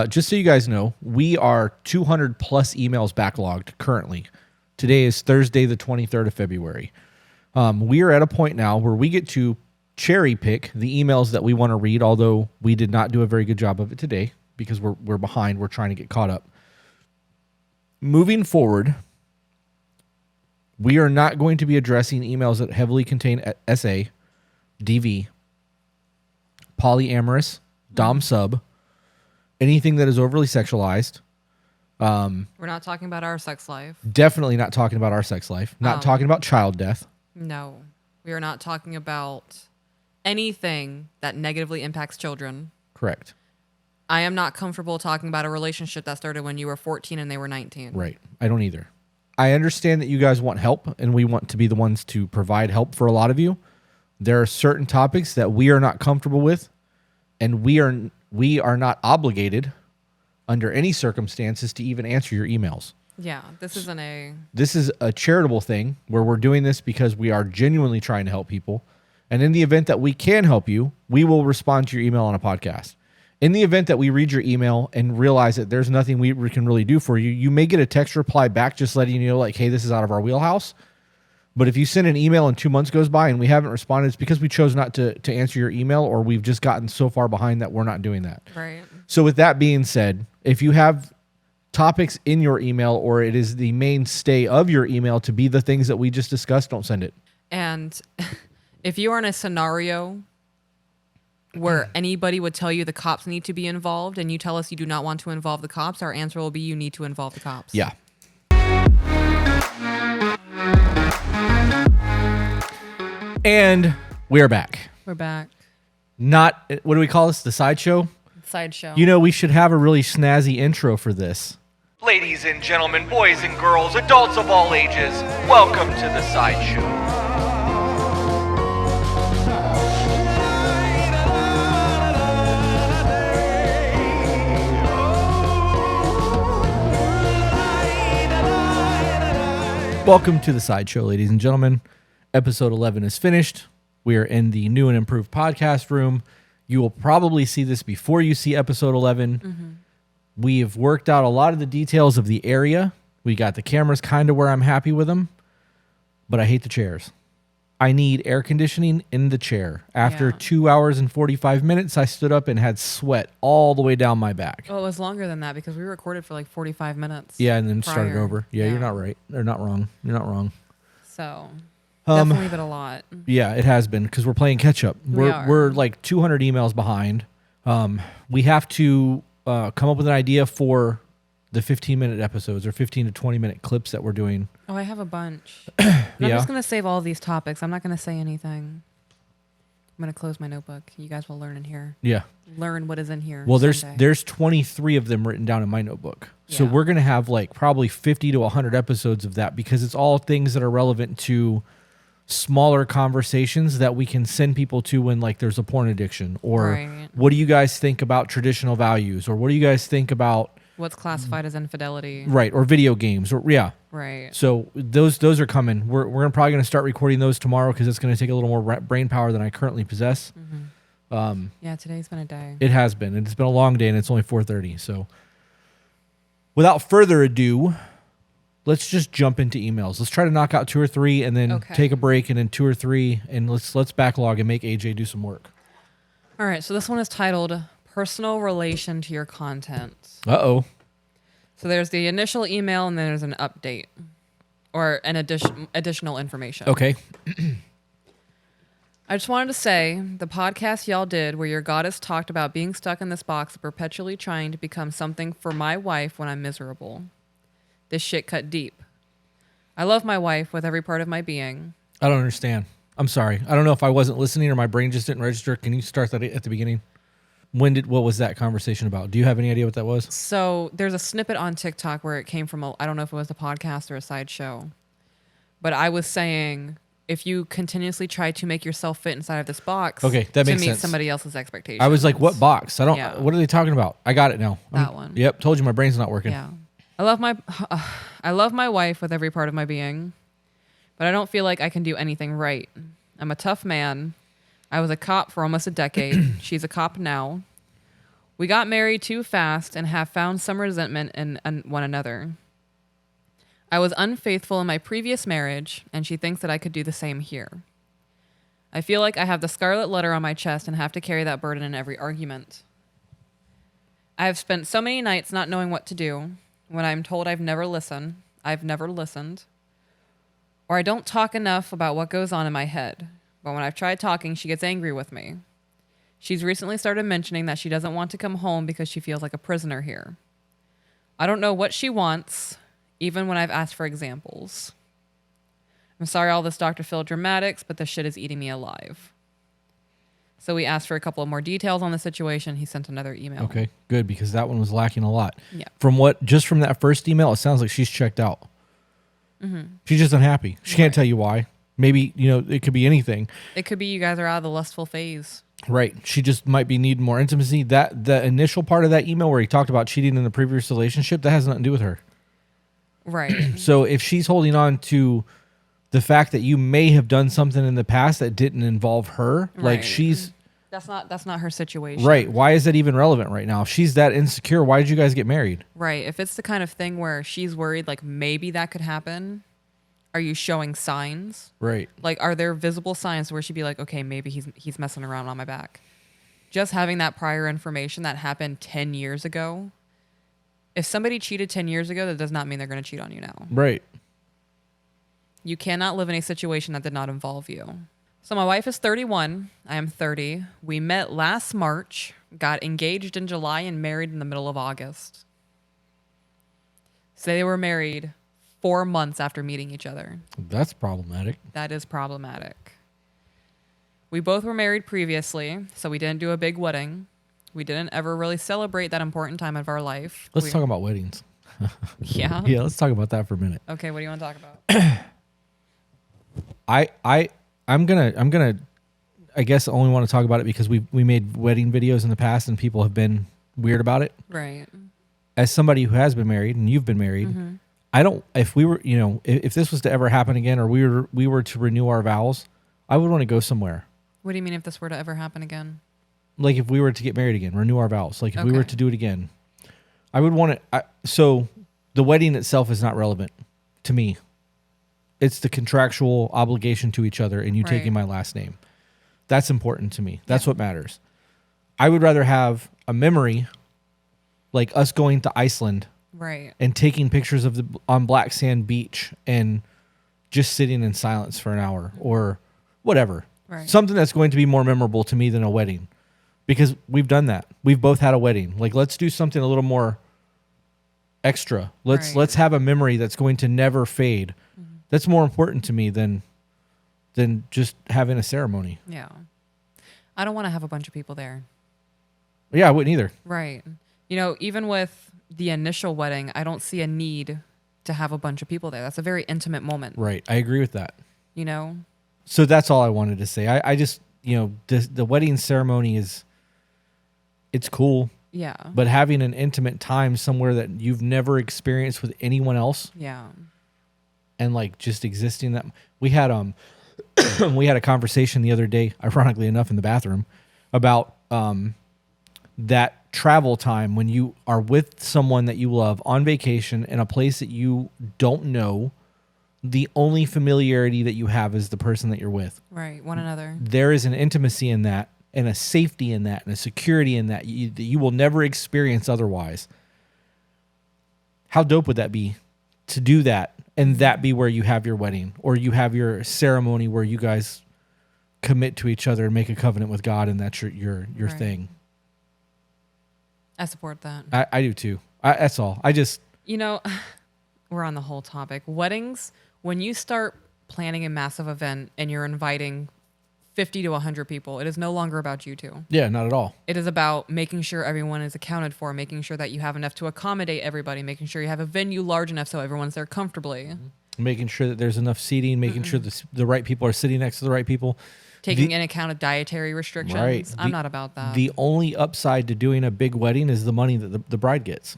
Just so you guys know, we are 200 plus emails backlogged currently. Today is Thursday, the 23rd of February. We are at a point now where we get to cherry pick the emails that we want to read, although we did not do a very good job of it today because we're behind. We're trying to get caught up. Moving forward, we are not going to be addressing emails that heavily contain SA, DV, polyamorous, dom sub, anything that is overly sexualized. We're not talking about our sex life. Definitely not talking about our sex life. Not talking about child death. No, we are not talking about anything that negatively impacts children. Correct. I am not comfortable talking about a relationship that started when you were 14 and they were 19. Right. I don't either. I understand that you guys want help and we want to be the ones to provide help for a lot of you. There are certain topics that we are not comfortable with, and we are not obligated under any circumstances to even answer your emails. Yeah, this is a charitable thing where we're doing this because we are genuinely trying to help people. And in the event that we can help you, we will respond to your email on a podcast. In the event that we read your email and realize that there's nothing we can really do for you, you may get a text reply back just letting you know, like, hey, this is out of our wheelhouse. But if you send an email and 2 months goes by and we haven't responded, it's because we chose not to answer your email, or we've just gotten so far behind that we're not doing that. Right. So with that being said, if you have topics in your email or it is the mainstay of your email to be the things that we just discussed, don't send it. And if you are in a scenario where anybody would tell you the cops need to be involved and you tell us you do not want to involve the cops, our answer will be you need to involve the cops. Yeah. And we're back. We're back. Not, what do we call this? The sideshow? Sideshow. You know, we should have a really snazzy intro for this. Ladies and gentlemen, boys and girls, adults of all ages, welcome to the sideshow. Welcome to the sideshow, ladies and gentlemen. Episode 11 is finished. We are in the new and improved podcast room. You will probably see this before you see episode 11. Mm-hmm. We have worked out a lot of the details of the area. We got the cameras kind of where I'm happy with them, but I hate the chairs. I need air conditioning in the chair. After 2 hours and 45 minutes, I stood up and had sweat all the way down my back. Well, it was longer than that because we recorded for like 45 minutes. Yeah, and then prior. started over. Yeah, you're not right. They're not wrong. You're not wrong. So, definitely been a lot. Yeah, it has been because we're playing catch up. We're like 200 emails behind. We have to come up with an idea for the 15-minute episodes or 15 to 20-minute clips that we're doing. Oh, I have a bunch. I'm just going to save all these topics. I'm not going to say anything. I'm going to close my notebook. You guys will learn in here. Yeah. Learn what is in here. Well, someday. there's 23 of them written down in my notebook. So we're going to have like probably 50 to 100 episodes of that because it's all things that are relevant to smaller conversations that we can send people to when like there's a porn addiction or what do you guys think about traditional values or what do you guys think about what's classified as infidelity, right? Or video games or right. So those are coming. We're probably going to start recording those tomorrow because it's going to take a little more brain power than I currently possess. Yeah, today's been a day. It has been. It's been a long day and it's only 4:30. So without further ado, let's just jump into emails. Let's try to knock out 2 or 3 and then take a break and then 2 or 3 and let's backlog and make AJ do some work. All right, so this one is titled Personal Relation to Your Content. Uh-oh. So there's the initial email and then there's an update or an additional information. Okay. I just wanted to say the podcast y'all did where your goddess talked about being stuck in this box of perpetually trying to become something for my wife when I'm miserable. This shit cut deep. I love my wife with every part of my being. I don't understand. I'm sorry. I don't know if I wasn't listening or my brain just didn't register. Can you start that at the beginning? What was that conversation about? Do you have any idea what that was? So there's a snippet on TikTok where it came from, I don't know if it was a podcast or a sideshow, but I was saying if you continuously try to make yourself fit inside of this box that makes to meet sense. somebody else's expectations. I was like, what box? What are they talking about? I got it now. That one. Yep. Told you my brain's not working. Yeah. I love my wife with every part of my being, but I don't feel like I can do anything right. I'm a tough man. I was a cop for almost a decade. She's a cop now. We got married too fast and have found some resentment in one another. I was unfaithful in my previous marriage, and she thinks that I could do the same here. I feel like I have the scarlet letter on my chest and have to carry that burden in every argument. I have spent so many nights not knowing what to do. When I'm told I've never listened, or I don't talk enough about what goes on in my head. But when I've tried talking, she gets angry with me. She's recently started mentioning that she doesn't want to come home because she feels like a prisoner here. I don't know what she wants, even when I've asked for examples. I'm sorry all this Dr. Phil dramatics, but this shit is eating me alive. So we asked for a couple of more details on the situation. He sent another email. Okay, good, because that one was lacking a lot. Yeah. From that first email, it sounds like she's checked out. She's just unhappy. She can't tell you why. Maybe, it could be anything. It could be you guys are out of the lustful phase. Right. She just might be needing more intimacy. That the initial part of that email where he talked about cheating in the previous relationship, that has nothing to do with her. Right. So if she's holding on to the fact that you may have done something in the past that didn't involve her, like Right. she's That's not her situation. right. Why is that even relevant right now? If she's that insecure, why did you guys get married? Right. If it's the kind of thing where she's worried, like maybe that could happen, are you showing signs? Right. Like, are there visible signs where she'd be like, okay, maybe he's messing around on my back? Just having that prior information that happened 10 years ago. If somebody cheated 10 years ago, that does not mean they're going to cheat on you now. Right. You cannot live in a situation that did not involve you. So my wife is 31. I am 30. We met last March, got engaged in July, and married in the middle of August. So they were married 4 months after meeting each other. That's problematic. That is problematic. We both were married previously, so we didn't do a big wedding. We didn't ever really celebrate that important time of our life. Let's talk about weddings. Yeah? Yeah, let's talk about that for a minute. Okay, what do you want to talk about? I'm gonna I guess only want to talk about it because we made wedding videos in the past and people have been weird about it. Right. As somebody who has been married and you've been married, I don't, if we were, if this was to ever happen again or we were to renew our vows, I would want to go somewhere. What do you mean if this were to ever happen again? Like if we were to get married again, renew our vows. Like if we were Okay. to do it again, I would want to. So the wedding itself is not relevant to me. It's the contractual obligation to each other and you Right. taking my last name. That's important to me. That's Yeah. what matters. I would rather have a memory like us going to Iceland Right. and taking pictures of on Black Sand Beach and just sitting in silence for an hour or whatever. Right. Something that's going to be more memorable to me than a wedding. Because we've done that. We've both had a wedding. Like let's do something a little more extra. Let's Right. have a memory that's going to never fade. That's more important to me than just having a ceremony. Yeah. I don't want to have a bunch of people there. Yeah, I wouldn't either. Right. Even with the initial wedding, I don't see a need to have a bunch of people there. That's a very intimate moment. Right. I agree with that. You know? So that's all I wanted to say. I just, the wedding ceremony it's cool, Yeah. but having an intimate time somewhere that you've never experienced with anyone else Yeah. and like just existing that we had we had a conversation the other day, ironically enough, in the bathroom about that travel time when you are with someone that you love on vacation in a place that you don't know. The only familiarity that you have is the person that you're with. Right. One another. There is an intimacy in that and a safety in that and a security in that you will never experience otherwise. How dope would that be to do that and that be where you have your wedding or you have your ceremony where you guys commit to each other and make a covenant with God and that's your Right. thing. I support that. I do too. That's all. I just We're on the whole topic. Weddings, when you start planning a massive event and you're inviting 50 to 100 people, it is no longer about you two. yeah, not at all. It is about making sure everyone is accounted for, making sure that you have enough to accommodate everybody, making sure you have a venue large enough so everyone's there comfortably, Making sure that there's enough seating, making sure the right people are sitting next to the right people. taking in account of dietary restrictions. Right. I'm not about that. The only upside to doing a big wedding is the money that the bride gets.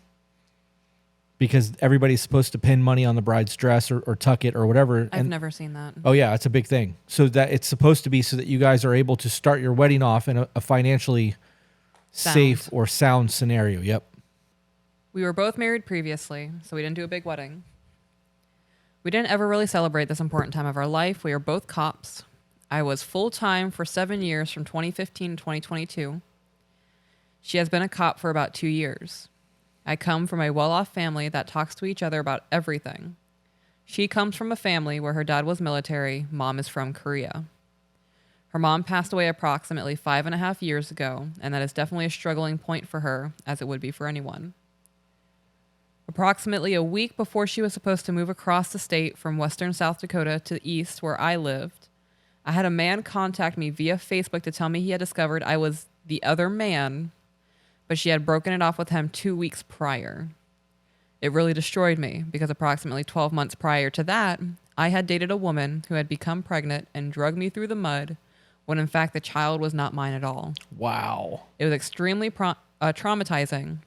Because everybody's supposed to pin money on the bride's dress or tuck it or whatever. I've never seen that. Oh yeah, it's a big thing. So that it's supposed to be so that you guys are able to start your wedding off in a financially safe or sound scenario. Yep. We were both married previously, so we didn't do a big wedding. We didn't ever really celebrate this important time of our life. We were both cops. I was full-time for 7 years from 2015 to 2022. She has been a cop for about 2 years. I come from a well-off family that talks to each other about everything. She comes from a family where her dad was military, mom is from Korea. Her mom passed away approximately 5.5 years ago, and that is definitely a struggling point for her, as it would be for anyone. Approximately a week before she was supposed to move across the state from western South Dakota to the east where I lived, I had a man contact me via Facebook to tell me he had discovered I was the other man, but she had broken it off with him 2 weeks prior. It really destroyed me because approximately 12 months prior to that, I had dated a woman who had become pregnant and drugged me through the mud when in fact the child was not mine at all. Wow. It was extremely traumatizing,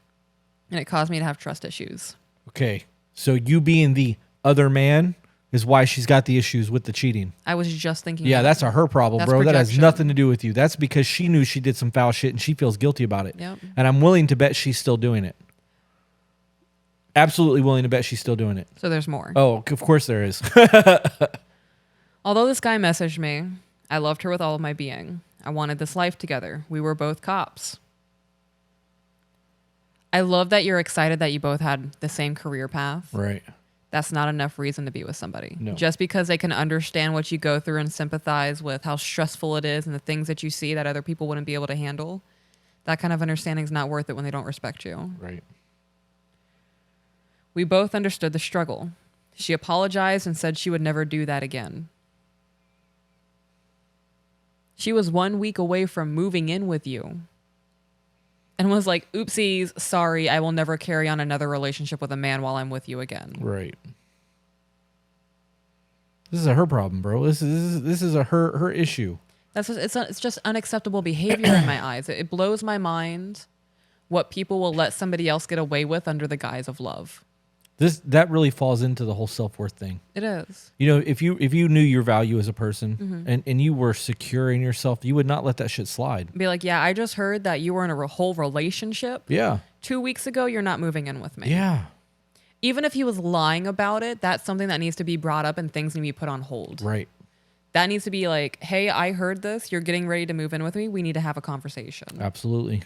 and it caused me to have trust issues. Okay. So you being the other man is why she's got the issues with the cheating. I was just thinking Yeah, that. that's a her problem, That's bro. That has projection. nothing to do with you. That's because she knew she did some foul shit and she feels guilty about it. Yep. And I'm willing to bet she's still doing it. Absolutely willing to bet she's still doing it. So there's more. Oh, of course there is. Although this guy messaged me, I loved her with all of my being. I wanted this life together. We were both cops. I love that you're excited that you both had the same career path. Right. That's not enough reason to be with somebody. No. Just because they can understand what you go through and sympathize with how stressful it is and the things that you see that other people wouldn't be able to handle, that kind of understanding is not worth it when they don't respect you. Right. We both understood the struggle. She apologized and said she would never do that again. She was 1 week away from moving in with you and was like, oopsies, sorry, I will never carry on another relationship with a man while I'm with you again. Right. This is a her problem, bro. This is a her issue. It's just unacceptable behavior in my eyes. It blows my mind what people will let somebody else get away with under the guise of love. That really falls into the whole self-worth thing. It is. You know, if you knew your value as a person and you were secure in yourself, you would not let that shit slide. Be like, yeah, I just heard that you were in a whole relationship. Yeah. 2 weeks ago, you're not moving in with me. Yeah. Even if he was lying about it, that's something that needs to be brought up and things need to be put on hold. Right. That needs to be like, hey, I heard this. You're getting ready to move in with me. We need to have a conversation. Absolutely.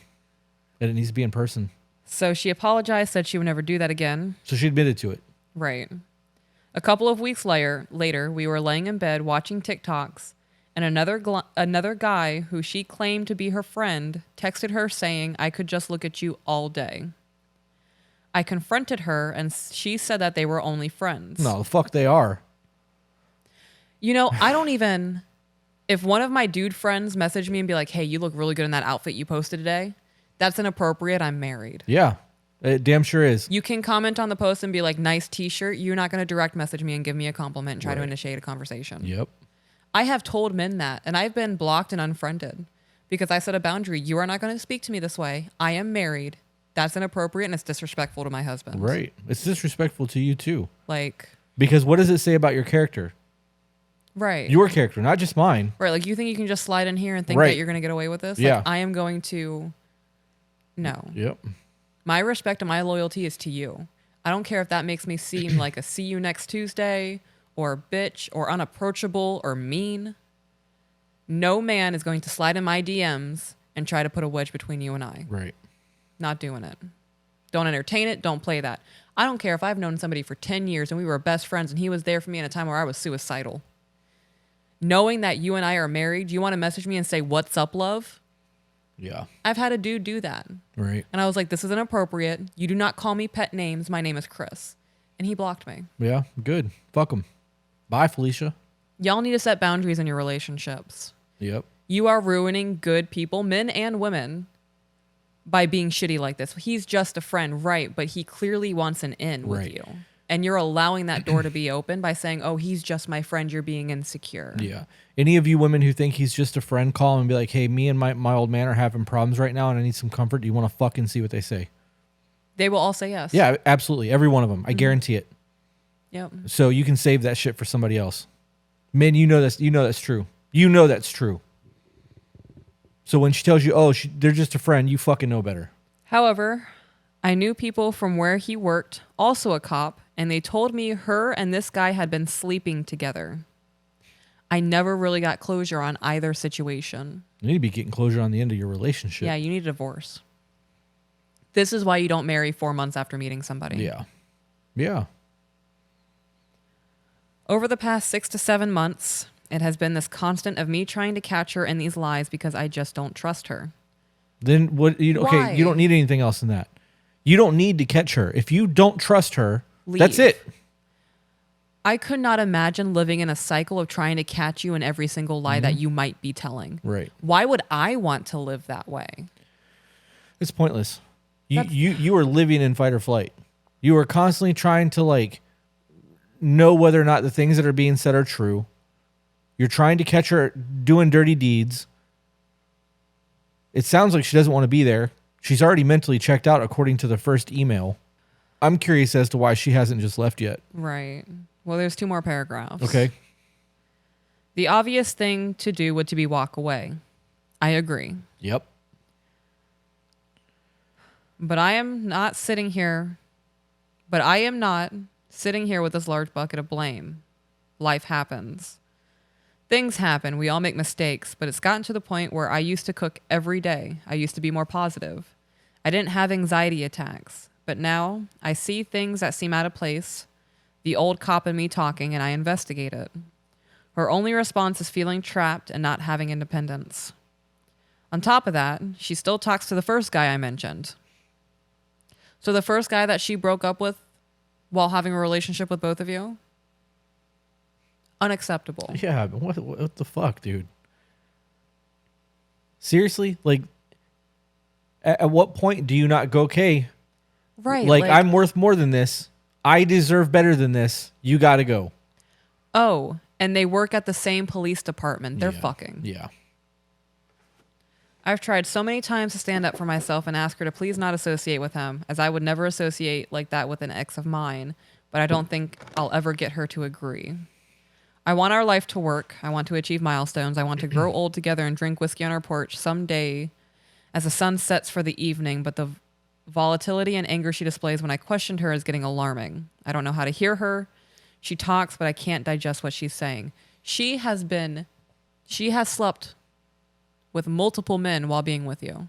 And it needs to be in person. So she apologized, said she would never do that again. So she admitted to it. Right. A couple of weeks later, we were laying in bed watching TikToks, and another guy who she claimed to be her friend texted her saying, I could just look at you all day. I confronted her, and she said that they were only friends. No, the fuck they are. You know, I don't even... If one of my dude friends messaged me and be like, hey, you look really good in that outfit you posted today, that's inappropriate. I'm married. Yeah. It damn sure is. You can comment on the post and be like, nice t-shirt. You're not going to direct message me and give me a compliment and try to Right. initiate a conversation. Yep. I have told men that, and I've been blocked and unfriended because I set a boundary. You are not going to speak to me this way. I am married. That's inappropriate, and it's disrespectful to my husband. Right. It's disrespectful to you too. Like, Because what does it say about your character? right. Your character, not just mine. Right. Like, you think you can just slide in here and think Right. that you're going to get away with this? Yeah. Like, I am going to... No. Yep. My respect and my loyalty is to you. I don't care if that makes me seem like a see you next Tuesday or a bitch or unapproachable or mean. No man is going to slide in my DMs and try to put a wedge between you and I. Right. Not doing it. Don't entertain it. Don't play that. I don't care if I've known somebody for 10 years and we were best friends and he was there for me in a time where I was suicidal. Knowing that you and I are married, you want to message me and say, what's up, love? Yeah. I've had a dude do that. Right. And I was like, this is inappropriate. You do not call me pet names. My name is Chris. And he blocked me. Yeah. Good. Fuck them. Bye, Felicia. Y'all need to set boundaries in your relationships. Yep. You are ruining good people, men and women, by being shitty like this. He's just a friend, right? But he clearly wants an in with Right. you. And you're allowing that door to be open by saying, oh, he's just my friend. You're being insecure. Yeah. Any of you women who think he's just a friend, call him and be like, hey, me and my old man are having problems right now and I need some comfort. Do you want to fucking see what they say? They will all say yes. Yeah, absolutely. Every one of them. I guarantee it. Yep. So you can save that shit for somebody else. Men, you know that's true. You know that's true. So when she tells you, oh, they're just a friend, you fucking know better. However, I knew people from where he worked, also a cop, and they told me her and this guy had been sleeping together. I never really got closure on either situation. You need to be getting closure on the end of your relationship. Yeah, you need a divorce. This is why you don't marry 4 months after meeting somebody. Yeah. Yeah. Over the past 6 to 7 months, it has been this constant of me trying to catch her in these lies because I just don't trust her. Then what? Okay, Why? you don't need anything else than that. You don't need to catch her. If you don't trust her, that's Leave. it. I could not imagine living in a cycle of trying to catch you in every single lie that you might be telling. Right. Why would I want to live that way? It's pointless. You are living in fight or flight. You are constantly trying to like know whether or not the things that are being said are true. You're trying to catch her doing dirty deeds. It sounds like she doesn't want to be there. She's already mentally checked out according to the first email. I'm curious as to why she hasn't just left yet. Right. Well, there's 2 more paragraphs. Okay. The obvious thing to do would to be walk away. I agree. Yep. But I am not sitting here with this large bucket of blame. Life happens. Things happen. We all make mistakes, but it's gotten to the point where I used to cook every day. I used to be more positive. I didn't have anxiety attacks, but now I see things that seem out of place, the old cop in me talking, and I investigate it. Her only response is feeling trapped and not having independence. On top of that, she still talks to the first guy I mentioned. So the first guy that she broke up with while having a relationship with both of you? Unacceptable. Yeah, but what the fuck, dude? Seriously? Like, at what point do you not go, okay, Right. like I'm worth more than this. I deserve better than this. You got to go. Oh, and they work at the same police department. They're Yeah. fucking. Yeah. I've tried so many times to stand up for myself and ask her to please not associate with him, as I would never associate like that with an ex of mine, but I don't think I'll ever get her to agree. I want our life to work. I want to achieve milestones. I want to grow old together and drink whiskey on our porch someday as the sun sets for the evening, but the volatility and anger she displays when I questioned her is getting alarming. I don't know how to hear her. She talks, but I can't digest what she's saying. She has slept with multiple men while being with you.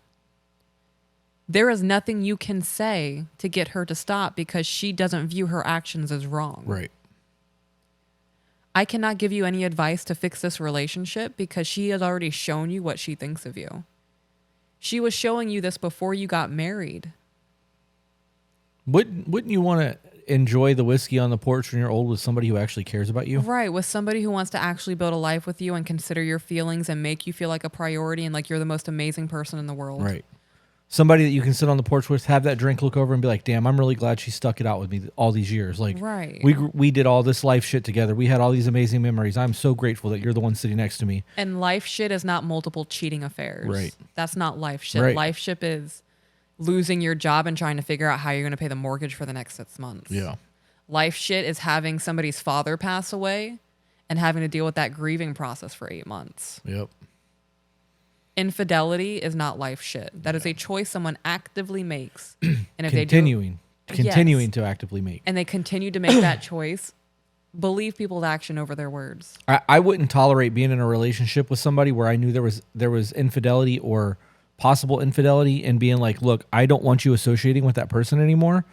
There is nothing you can say to get her to stop because she doesn't view her actions as wrong. Right. I cannot give you any advice to fix this relationship because she has already shown you what she thinks of you. She was showing you this before you got married. Wouldn't you want to enjoy the whiskey on the porch when you're old with somebody who actually cares about you? Right, with somebody who wants to actually build a life with you and consider your feelings and make you feel like a priority and like you're the most amazing person in the world. Right. Somebody that you can sit on the porch with, have that drink, look over and be like, damn, I'm really glad she stuck it out with me all these years. Like, Right. we did all this life shit together. We had all these amazing memories. I'm so grateful that you're the one sitting next to me. And life shit is not multiple cheating affairs. Right. That's not life shit. Right. Life shit is losing your job and trying to figure out how you're going to pay the mortgage for the next 6 months. Yeah. Life shit is having somebody's father pass away and having to deal with that grieving process for 8 months. Yep. Infidelity is not life shit. That is a choice someone actively makes. And if they do, Continuing Yes. to actively make. and they continue to make that choice, believe people's action over their words. I wouldn't tolerate being in a relationship with somebody where I knew there was infidelity or possible infidelity and being like, look, I don't want you associating with that person anymore.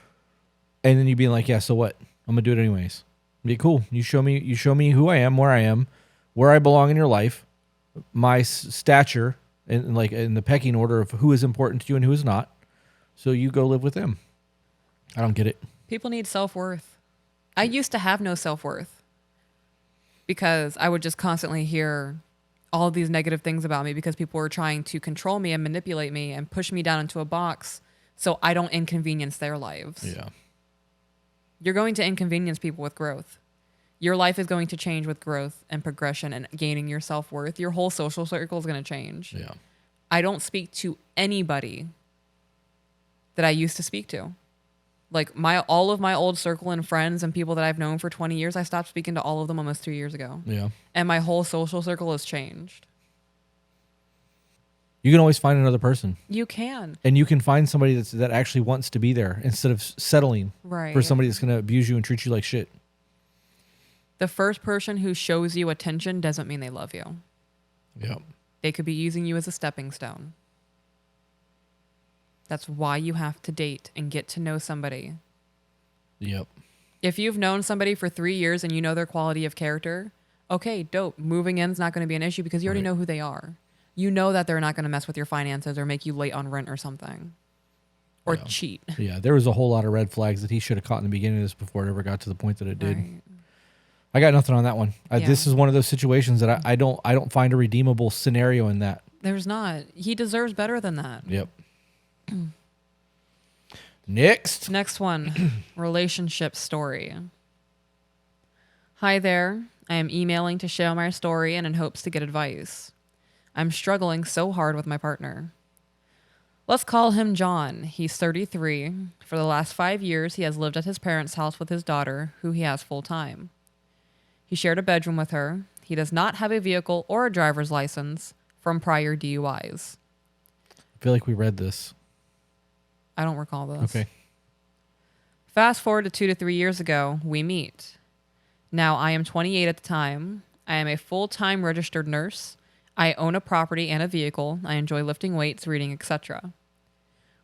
And then you being like, yeah, so what? I'm gonna do it anyways. Be cool. You show me who I am, where I belong in your life, my stature, and like in the pecking order of who is important to you and who is not. So you go live with them. I don't get it. People need self-worth. I used to have no self-worth because I would just constantly hear all of these negative things about me because people were trying to control me and manipulate me and push me down into a box so I don't inconvenience their lives. Yeah. You're going to inconvenience people with growth. Your life is going to change with growth and progression and gaining your self-worth. Your whole social circle is going to change. Yeah. I don't speak to anybody that I used to speak to. Like all of my old circle and friends and people that I've known for 20 years, I stopped speaking to all of them almost 2 years ago. Yeah. And my whole social circle has changed. You can always find another person. You can. And you can find somebody that actually wants to be there instead of settling Right. for somebody that's going to abuse you and treat you like shit. The first person who shows you attention doesn't mean they love you. Yep. They could be using you as a stepping stone. That's why you have to date and get to know somebody. Yep. If you've known somebody for 3 years and you know their quality of character, okay, dope. Moving in's not going to be an issue because you already know who they are. You know that they're not going to mess with your finances or make you late on rent or something. Or cheat. Yeah, there was a whole lot of red flags that he should have caught in the beginning of this before it ever got to the point that it did. Right. I got nothing on that one. Yeah. This is one of those situations that I don't find a redeemable scenario in that. There's not. He deserves better than that. Yep. Next. Next one, relationship story. Hi there. I am emailing to share my story and in hopes to get advice. I'm struggling so hard with my partner. Let's call him John. He's 33. For the last 5 years, he has lived at his parents' house with his daughter, who he has full time. He shared a bedroom with her. He does not have a vehicle or a driver's license from prior DUIs. I feel like we read this. I don't recall this. Okay. Fast forward to 2 to 3 years ago, we meet. Now, I am 28 at the time. I am a full-time registered nurse. I own a property and a vehicle. I enjoy lifting weights, reading, etc.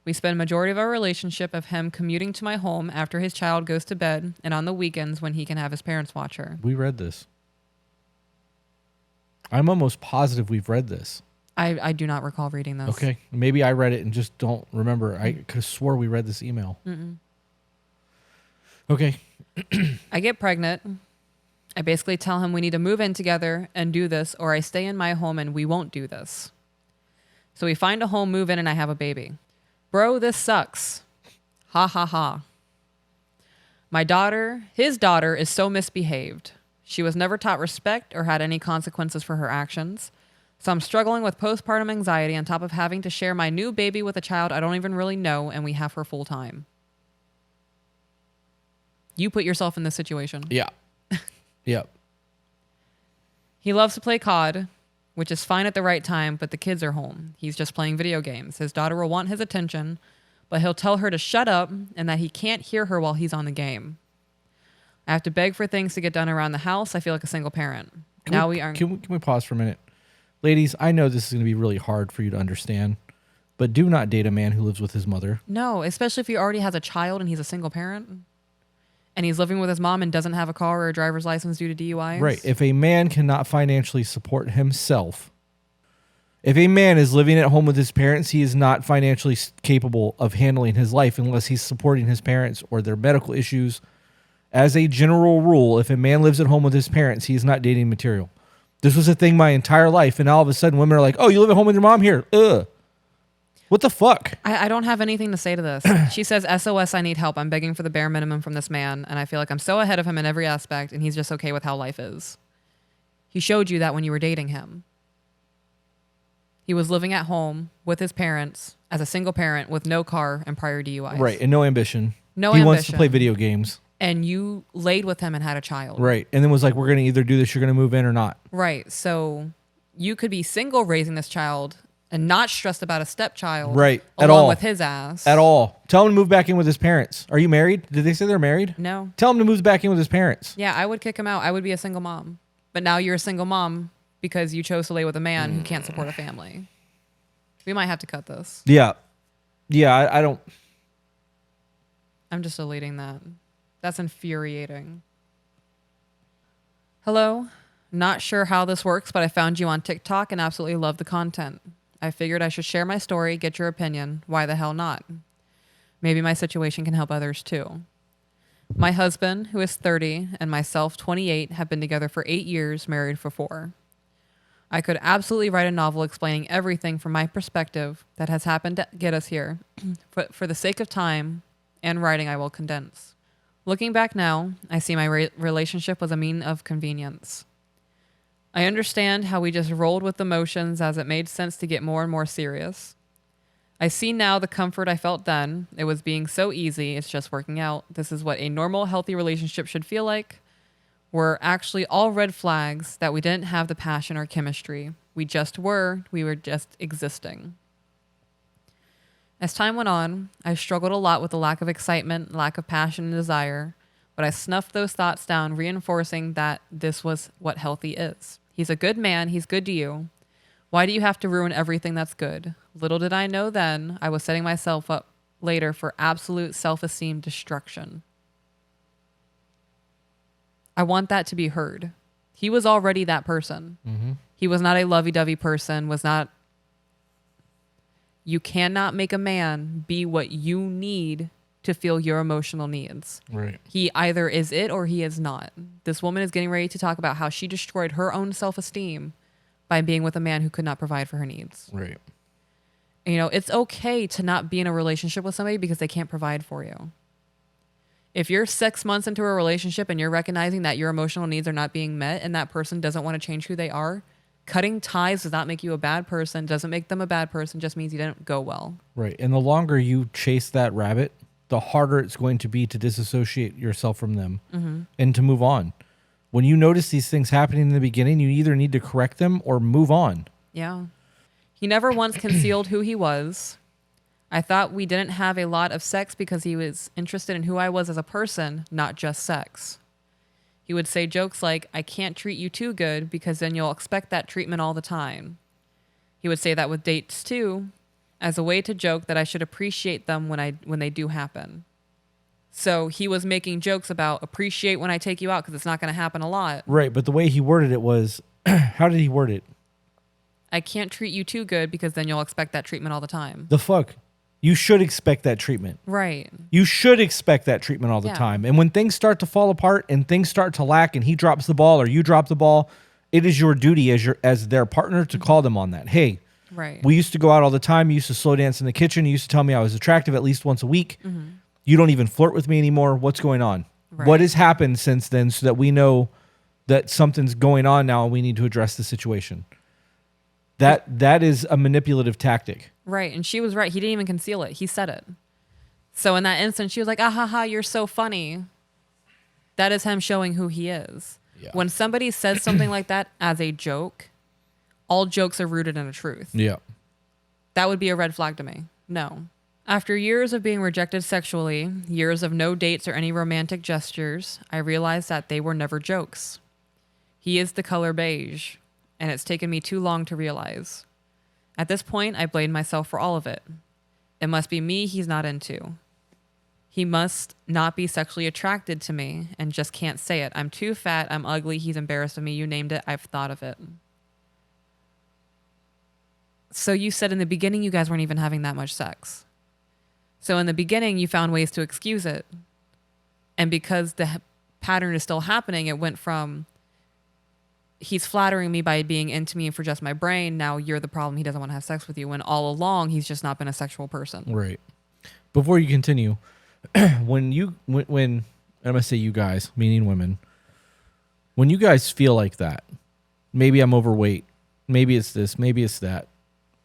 We spend majority of our relationship of him commuting to my home after his child goes to bed and on the weekends when he can have his parents watch her. We read this. I'm almost positive we've read this. I do not recall reading this. Okay. Maybe I read it and just don't remember. I could have swore we read this email. Okay. I get pregnant. I basically tell him we need to move in together and do this, or I stay in my home and we won't do this. So we find a home, move in, and I have a baby. Bro, this sucks. Ha ha ha. His daughter is so misbehaved. She was never taught respect or had any consequences for her actions. So I'm struggling with postpartum anxiety on top of having to share my new baby with a child I don't even really know, and we have her full time. You put yourself in this situation. Yeah. Yep. He loves to play COD, which is fine at the right time, but the kids are home. He's just playing video games. His daughter will want his attention, but he'll tell her to shut up and that he can't hear her while he's on the game. I have to beg for things to get done around the house. I feel like a single parent. Can we pause for a minute? Ladies, I know this is going to be really hard for you to understand, but do not date a man who lives with his mother. No, especially if he already has a child and he's a single parent. And he's living with his mom and doesn't have a car or a driver's license due to DUIs. Right. If a man cannot financially support himself, if a man is living at home with his parents, he is not financially capable of handling his life unless he's supporting his parents or their medical issues. As a general rule, if a man lives at home with his parents, he is not dating material. This was a thing my entire life, and all of a sudden women are like, oh, you live at home with your mom here? Ugh. What the fuck? I don't have anything to say to this. She says, SOS, I need help. I'm begging for the bare minimum from this man, and I feel like I'm so ahead of him in every aspect, and he's just okay with how life is. He showed you that when you were dating him. He was living at home with his parents as a single parent with no car and prior DUIs. Right, and no ambition. No he ambition. wants to play video games. And you laid with him and had a child. Right, and then was like, we're going to either do this, you're going to move in or not. Right, so you could be single raising this child and not stressed about a stepchild. Right, at along all. with his ass. At all. Tell him to move back in with his parents. Are you married? Did they say they're married? No. Tell him to move back in with his parents. Yeah, I would kick him out. I would be a single mom. But now you're a single mom because you chose to lay with a man who can't support a family. We might have to cut this. Yeah. Yeah, I don't... I'm just deleting that. That's infuriating. Hello. Not sure how this works, but I found you on TikTok and absolutely love the content. I figured I should share my story, get your opinion. Why the hell not? Maybe my situation can help others too. My husband, who is 30, and myself, 28, have been together for 8 years, married for 4. I could absolutely write a novel explaining everything from my perspective that has happened to get us here. But for the sake of time and writing, I will condense. Looking back now, I see my relationship was a mean of convenience. I understand how we just rolled with the motions as it made sense to get more and more serious. I see now the comfort I felt then. It was being so easy. It's just working out. This is what a normal, healthy relationship should feel like. Were actually all red flags that we didn't have the passion or chemistry. We just were. We were just existing. As time went on, I struggled a lot with the lack of excitement, lack of passion and desire, but I snuffed those thoughts down, reinforcing that this was what healthy is. He's a good man. He's good to you. Why do you have to ruin everything that's good? Little did I know then, I was setting myself up later for absolute self-esteem destruction. I want that to be heard. He was already that person. Mm-hmm. He was not a lovey-dovey person, was not... You cannot make a man be what you need to feel your emotional needs. Right. He either is it or he is not. This woman is getting ready to talk about how she destroyed her own self-esteem by being with a man who could not provide for her needs. Right. You know, it's okay to not be in a relationship with somebody because they can't provide for you. If you're 6 months into a relationship and you're recognizing that your emotional needs are not being met and that person doesn't want to change who they are, cutting ties does not make you a bad person, doesn't make them a bad person, just means you didn't go well. Right. And the longer you chase that rabbit, the harder it's going to be to disassociate yourself from them and to move on. When you notice these things happening in the beginning, you either need to correct them or move on. Yeah. He never once concealed who he was. I thought we didn't have a lot of sex because he was interested in who I was as a person, not just sex. He would say jokes like, I can't treat you too good because then you'll expect that treatment all the time. He would say that with dates too, as a way to joke that I should appreciate them when they do happen. So he was making jokes about appreciate when I take you out because it's not going to happen a lot. Right. But the way he worded it was, how did he word it? I can't treat you too good because then you'll expect that treatment all the time. The fuck? You should expect that treatment. Right. You should expect that treatment all the Yeah. time. And when things start to fall apart and things start to lack and he drops the ball or you drop the ball, it is your duty as their partner to call them on that. Hey, Right. we used to go out all the time. You used to slow dance in the kitchen. You used to tell me I was attractive at least once a week. You don't even flirt with me anymore. What's going on? Right. What has happened since then so that we know that something's going on now and we need to address the situation? That is a manipulative tactic. Right. And she was right. He didn't even conceal it. He said it. So in that instance, she was like, ah ha ha, you're so funny. That is him showing who he is. Yeah. When somebody says something like that as a joke, all jokes are rooted in a truth. Yeah. That would be a red flag to me. No. After years of being rejected sexually, years of no dates or any romantic gestures, I realized that they were never jokes. He is the color beige, and it's taken me too long to realize. At this point, I blame myself for all of it. It must be me he's not into. He must not be sexually attracted to me and just can't say it. I'm too fat, I'm ugly, he's embarrassed of me, you named it, I've thought of it. So you said in the beginning you guys weren't even having that much sex. So in the beginning you found ways to excuse it. And because the pattern is still happening, it went from he's flattering me by being into me for just my brain. Now you're the problem. He doesn't want to have sex with you. When all along he's just not been a sexual person. Right. Before you continue, when I'm going to say you guys, meaning women, when you guys feel like that, maybe I'm overweight, maybe it's this, maybe it's that.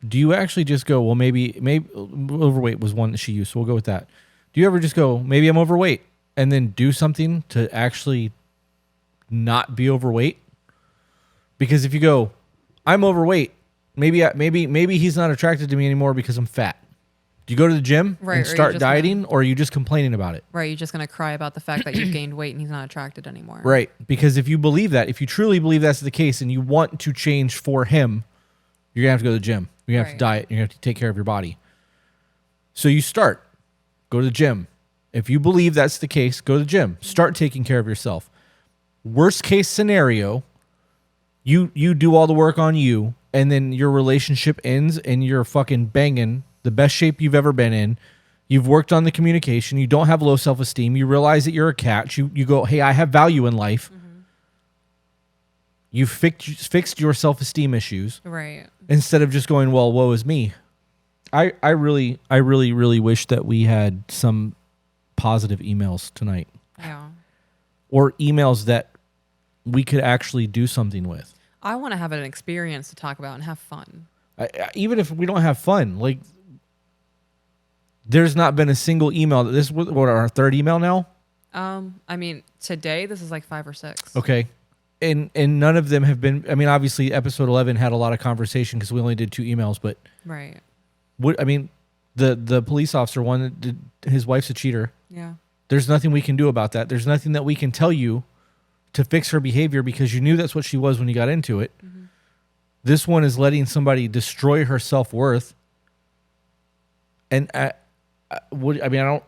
Do you actually just go, well, maybe overweight was one that she used, so we'll go with that. Do you ever just go, maybe I'm overweight, and then do something to actually not be overweight? Because if you go, I'm overweight, maybe he's not attracted to me anymore because I'm fat. Do you go to the gym Right, or and you're start just dieting, or are you just complaining about it? Right. You're just going to cry about the fact that you've gained weight and he's not attracted anymore. Right. Because if you believe that, if you truly believe that's the case and you want to change for him, you're going to have to go to the gym. You're going to have to Right. diet. You're going to have to take care of your body. So you start. Go to the gym. If you believe that's the case, go to the gym. Start taking care of yourself. Worst case scenario, you do all the work on you, and then your relationship ends and you're fucking banging the best shape you've ever been in. You've worked on the communication. You don't have low self-esteem. You realize that you're a catch. You go, hey, I have value in life. You fixed your self-esteem issues Right. instead of just going, well, woe is me. I really wish that we had some positive emails tonight, Yeah. or emails that we could actually do something with. I want to have an experience to talk about and have fun. Even if we don't have fun, like, there's not been a single email. This is what our third email now. I mean, today this is like 5 or 6. Okay. and none of them have been. I mean, obviously, episode 11 had a lot of conversation because we only did 2 emails. But Right. what I mean, the police officer one, his wife's a cheater. Yeah. There's nothing we can do about that. There's nothing that we can tell you to fix her behavior because you knew that's what she was when you got into it. Mm-hmm. This one is letting somebody destroy her self-worth. And I don't.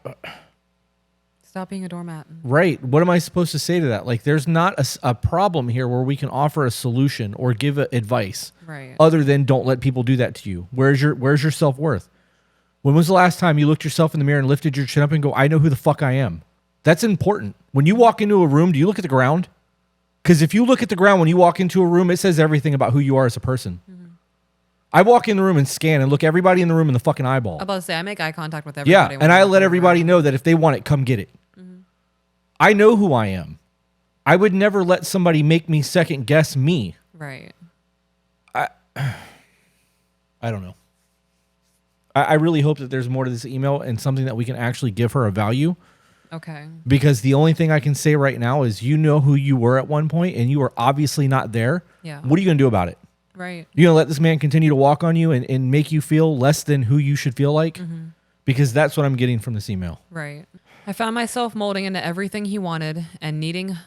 Stop being a doormat. Right. What am I supposed to say to that? Like, there's not a problem here where we can offer a solution or give advice Right. other than don't let people do that to you. Where's your self-worth? When was the last time you looked yourself in the mirror and lifted your chin up and go, I know who the fuck I am? That's important. When you walk into a room, do you look at the ground? Because if you look at the ground when you walk into a room, it says everything about who you are as a person. Mm-hmm. I walk in the room and scan and look everybody in the room in the fucking eyeball. I'm about to say, I make eye contact with Yeah, everybody. and I let everybody know that if they want it, come get it. Mm-hmm. I know who I am. I would never let somebody make me second guess me. Right. I don't know. I really hope that there's more to this email and something that we can actually give her a value. Okay. Because the only thing I can say right now is you know who you were at one point and you are obviously not there. Yeah. What are you going to do about it? Right. You going to let this man continue to walk on you and make you feel less than who you should feel like? Mm-hmm. Because that's what I'm getting from this email. Right. I found myself molding into everything he wanted and needed,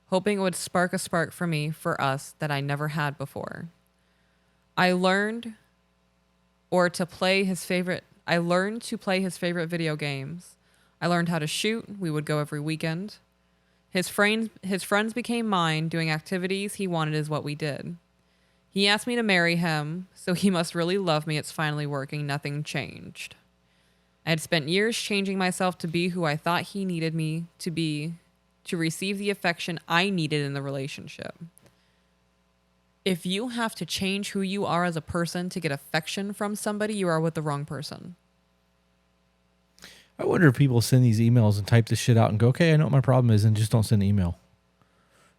hoping it would spark a spark for me, for us, that I never had before. I learned to play his favorite video games. I learned how to shoot. We would go every weekend. His friends became mine. Doing activities he wanted is what we did. He asked me to marry him, so he must really love me. It's finally working. Nothing changed. I had spent years changing myself to be who I thought he needed me to be, to receive the affection I needed in the relationship. If you have to change who you are as a person to get affection from somebody, you are with the wrong person. I wonder if people send these emails and type this shit out and go, okay, I know what my problem is, and just don't send the email.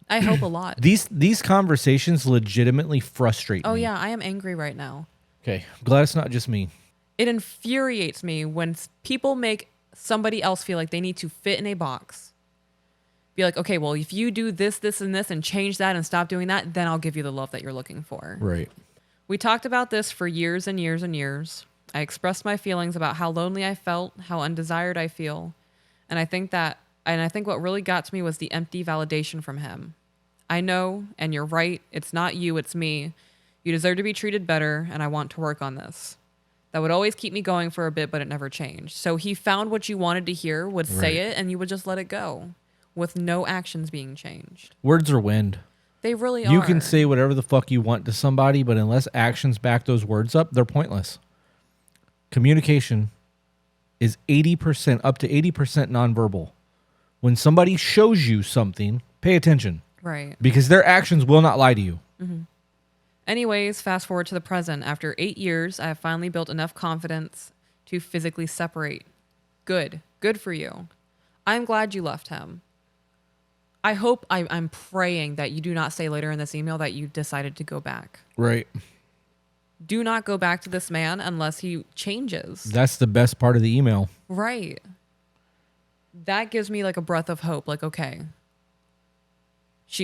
I hope a lot. These conversations legitimately frustrate me. Oh, yeah, I am angry right now. Okay, I'm glad it's not just me. It infuriates me when people make somebody else feel like they need to fit in a box. Be like, okay, well, if you do this, this, and this, and change that and stop doing that, then I'll give you the love that you're looking for. Right. We talked about this for years and years and years. I expressed my feelings about how lonely I felt, how undesired I feel. And I think what really got to me was the empty validation from him. I know, and you're right, it's not you, it's me. You deserve to be treated better, and I want to work on this. That would always keep me going for a bit, but it never changed. So he found what you wanted to hear, would say it, and you would just let it go with no actions being changed. Words are wind. They really are. You can say whatever the fuck you want to somebody, but unless actions back those words up, they're pointless. Communication is 80%, up to 80% nonverbal. When somebody shows you something, pay attention. Right. Because their actions will not lie to you. Mm-hmm. Anyways, fast forward to the present. After 8 years, I have finally built enough confidence to physically separate. Good. Good for you. I'm glad you left him. I'm praying that you do not say later in this email that you decided to go back. Right. Do not go back to this man unless he changes. That's the best part of the email. Right. That gives me like a breath of hope. Like, okay,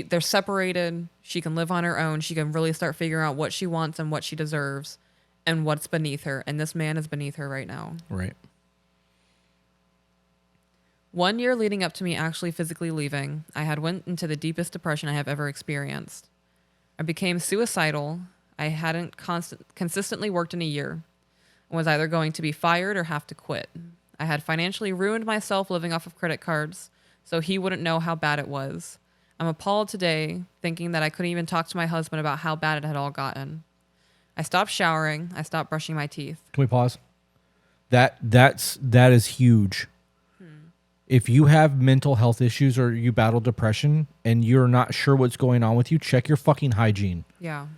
they're separated. She can live on her own. She can really start figuring out what she wants and what she deserves and what's beneath her. And this man is beneath her right now. Right. 1 year leading up to me actually physically leaving, I had went into the deepest depression I have ever experienced. I became suicidal. I hadn't consistently worked in a year and was either going to be fired or have to quit. I had financially ruined myself living off of credit cards, so he wouldn't know how bad it was. I'm appalled today, thinking that I couldn't even talk to my husband about how bad it had all gotten. I stopped showering. I stopped brushing my teeth. Can we pause? That is huge. If you have mental health issues or you battle depression and you're not sure what's going on with you, check your fucking hygiene. Yeah.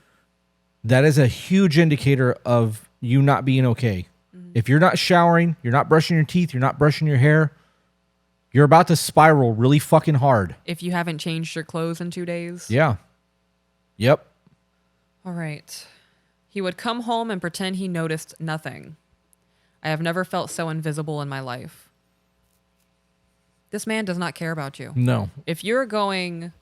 That is a huge indicator of you not being okay. Mm-hmm. If you're not showering, you're not brushing your teeth, you're not brushing your hair, you're about to spiral really fucking hard. If you haven't changed your clothes in 2 days. Yeah. Yep. All right. He would come home and pretend he noticed nothing. I have never felt so invisible in my life. This man does not care about you. No. If you're going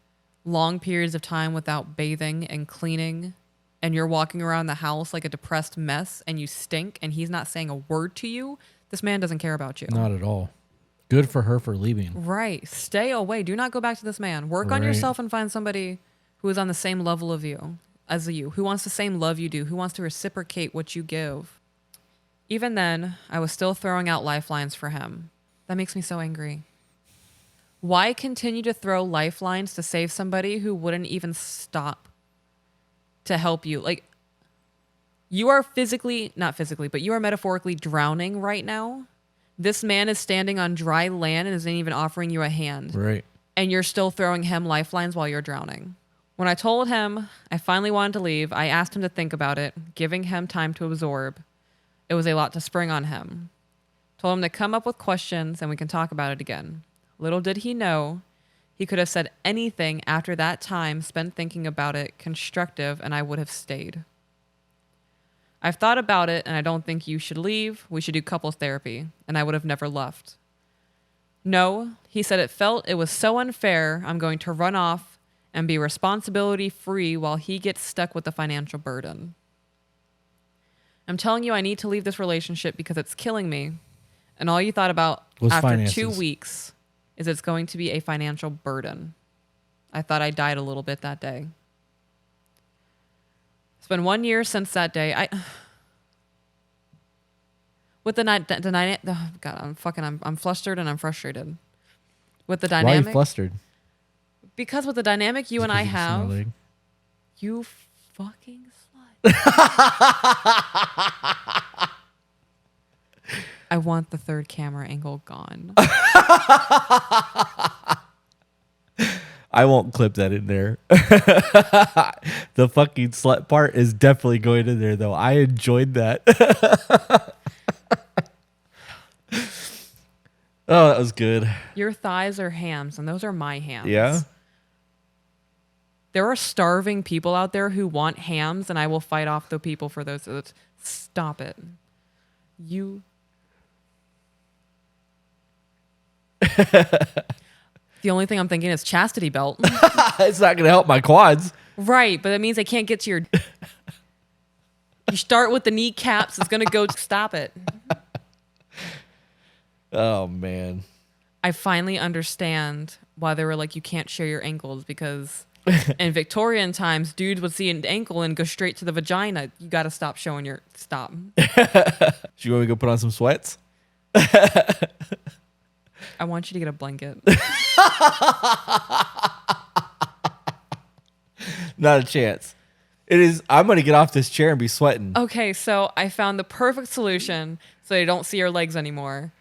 long periods of time without bathing and cleaning, and you're walking around the house like a depressed mess and you stink and he's not saying a word to you, this man doesn't care about you. Not at all. Good for her for leaving. Right. Stay away. Do not go back to this man. Work on Right. yourself and find somebody who is on the same level of you as you, who wants the same love you do, who wants to reciprocate what you give. Even then, I was still throwing out lifelines for him. That makes me so angry. Why continue to throw lifelines to save somebody who wouldn't even stop to help you? Like, you are not physically, but you are metaphorically drowning right now. This man is standing on dry land and isn't even offering you a hand. Right. And you're still throwing him lifelines while you're drowning. When I told him I finally wanted to leave, I asked him to think about it, giving him time to absorb. It was a lot to spring on him. Told him to come up with questions and we can talk about it again. Little did he know, he could have said anything after that time spent thinking about it constructive and I would have stayed. I've thought about it and I don't think you should leave. We should do couples therapy. And I would have never left. No, he said it was so unfair. I'm going to run off and be responsibility free while he gets stuck with the financial burden. I'm telling you I need to leave this relationship because it's killing me. And all you thought about Was after finances. 2 weeks is it's going to be a financial burden. I thought I died a little bit that day. It's been 1 year since that day. I'm flustered and I'm frustrated. With the Why are dynamic, you flustered? because with the dynamic you and I have, you fucking slut. I want the third camera angle gone. I won't clip that in there. The fucking slut part is definitely going in there, though. I enjoyed that. Oh, that was good. Your thighs are hams, and those are my hams. Yeah. There are starving people out there who want hams, and I will fight off the people for those. Stop it. You. The only thing I'm thinking is chastity belt. It's not going to help my quads. Right, but that means I can't get to your. You start with the kneecaps. It's going to go. Stop it. Oh, man. I finally understand why they were like, you can't share your ankles, because in Victorian times, dudes would see an ankle and go straight to the vagina. You got to stop showing your. Stop. Do you want me to go put on some sweats? I want you to get a blanket. Not a chance. It is. I'm going to get off this chair and be sweating. Okay, so I found the perfect solution so they don't see your legs anymore.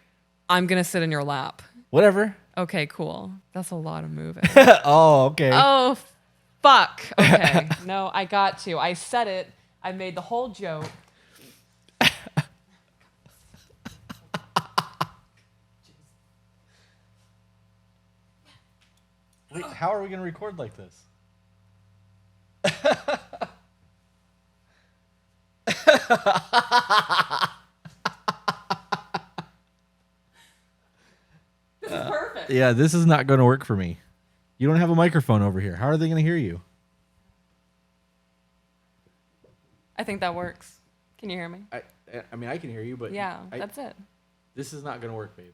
I'm going to sit in your lap. Whatever. Okay, cool. That's a lot of moving. Oh, okay. Oh, fuck. Okay. No, I got to. I said it. I made the whole joke. Wait, how are we going to record like this? This is perfect. Yeah, this is not going to work for me. You don't have a microphone over here. How are they going to hear you? I think that works. Can you hear me? I mean, I can hear you, but Yeah, that's it. This is not going to work, babe.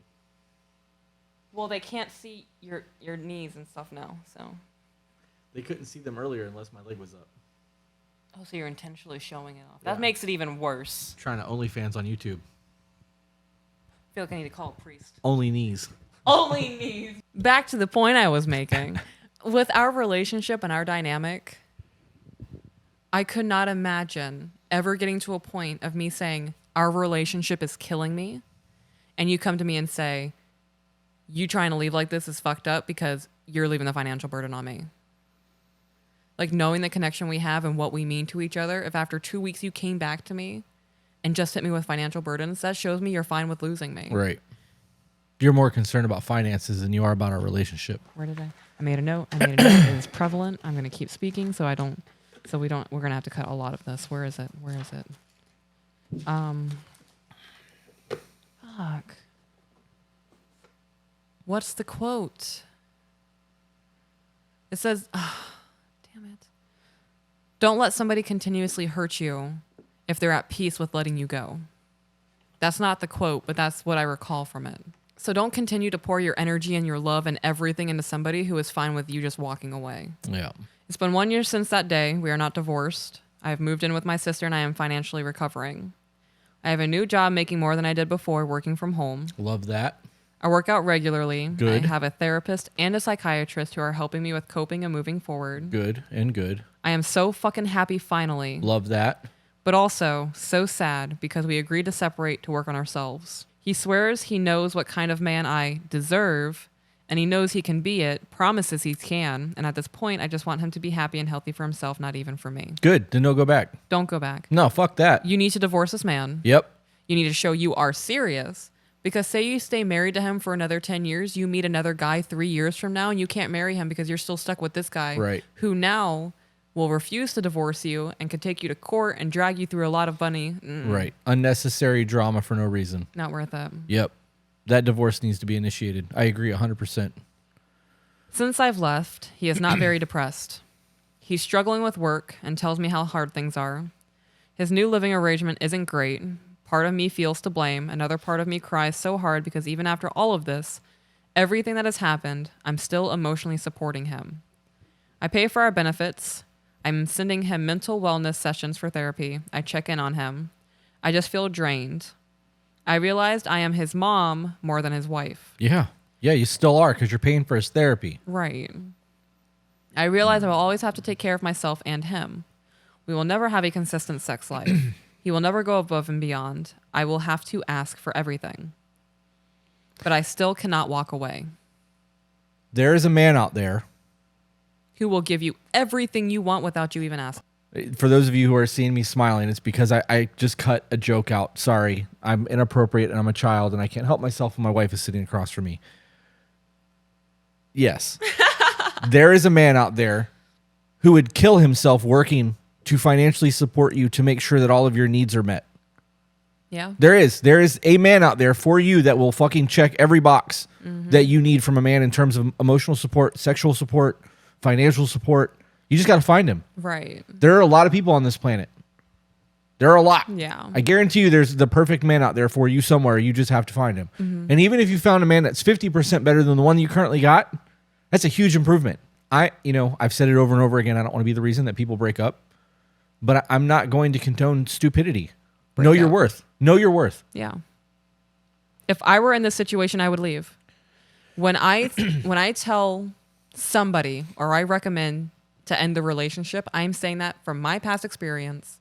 Well, they can't see your knees and stuff now, so. They couldn't see them earlier unless my leg was up. Oh, so you're intentionally showing it off. That Yeah. makes it even worse. Trying to OnlyFans on YouTube. I feel like I need to call a priest. Only knees. Only knees. Back to the point I was making. With our relationship and our dynamic, I could not imagine ever getting to a point of me saying, our relationship is killing me. And you come to me and say, you trying to leave like this is fucked up because you're leaving the financial burden on me. Like, knowing the connection we have and what we mean to each other, if after 2 weeks you came back to me and just hit me with financial burdens, that shows me you're fine with losing me. Right. You're more concerned about finances than you are about our relationship. Where did I made a note. It is prevalent. I'm going to keep speaking we're going to have to cut a lot of this. Where is it? Fuck. What's the quote? It says, damn it. Don't let somebody continuously hurt you if they're at peace with letting you go. That's not the quote, but that's what I recall from it. So don't continue to pour your energy and your love and everything into somebody who is fine with you just walking away. Yeah. It's been 1 year since that day. We are not divorced. I have moved in with my sister and I am financially recovering. I have a new job making more than I did before, working from home. Love that. I work out regularly. Good. I have a therapist and a psychiatrist who are helping me with coping and moving forward. Good and good. I am so fucking happy finally, Love that. but also so sad because we agreed to separate to work on ourselves. He swears he knows what kind of man I deserve, and he knows he can be it, promises he can, and at this point, I just want him to be happy and healthy for himself, not even for me. Good. Then no go back. Don't go back. No, fuck that. You need to divorce this man. Yep. You need to show you are serious. Because say you stay married to him for another 10 years, you meet another guy 3 years from now, and you can't marry him because you're still stuck with this guy. Right. Who now will refuse to divorce you and could take you to court and drag you through a lot of money. Right. Unnecessary drama for no reason. Not worth it. Yep. That divorce needs to be initiated. I agree 100%. Since I've left, he is not very depressed. He's struggling with work and tells me how hard things are. His new living arrangement isn't great. Part of me feels to blame. Another part of me cries so hard because even after all of this, everything that has happened, I'm still emotionally supporting him. I pay for our benefits. I'm sending him mental wellness sessions for therapy. I check in on him. I just feel drained. I realized I am his mom more than his wife. Yeah. Yeah, you still are because you're paying for his therapy. Right. I realize I will always have to take care of myself and him. We will never have a consistent sex life. He will never go above and beyond. I will have to ask for everything. But I still cannot walk away. There is a man out there. Who will give you everything you want without you even asking. For those of you who are seeing me smiling, it's because I just cut a joke out. Sorry, I'm inappropriate and I'm a child and I can't help myself when my wife is sitting across from me. Yes. There is a man out there who would kill himself working to financially support you to make sure that all of your needs are met. Yeah. There is a man out there for you that will fucking check every box that you need from a man in terms of emotional support, sexual support, financial support. You just got to find him. Right. There are a lot of people on this planet. There are a lot. Yeah. I guarantee you there's the perfect man out there for you somewhere. You just have to find him. And even if you found a man that's 50% better than the one you currently got, that's a huge improvement. I've said it over and over again. I don't want to be the reason that people break up, but I'm not going to condone stupidity. Know your up. worth. Know your worth. Yeah. If I were in this situation, I would leave. When I tell somebody or I recommend to end the relationship, I'm saying that from my past experience,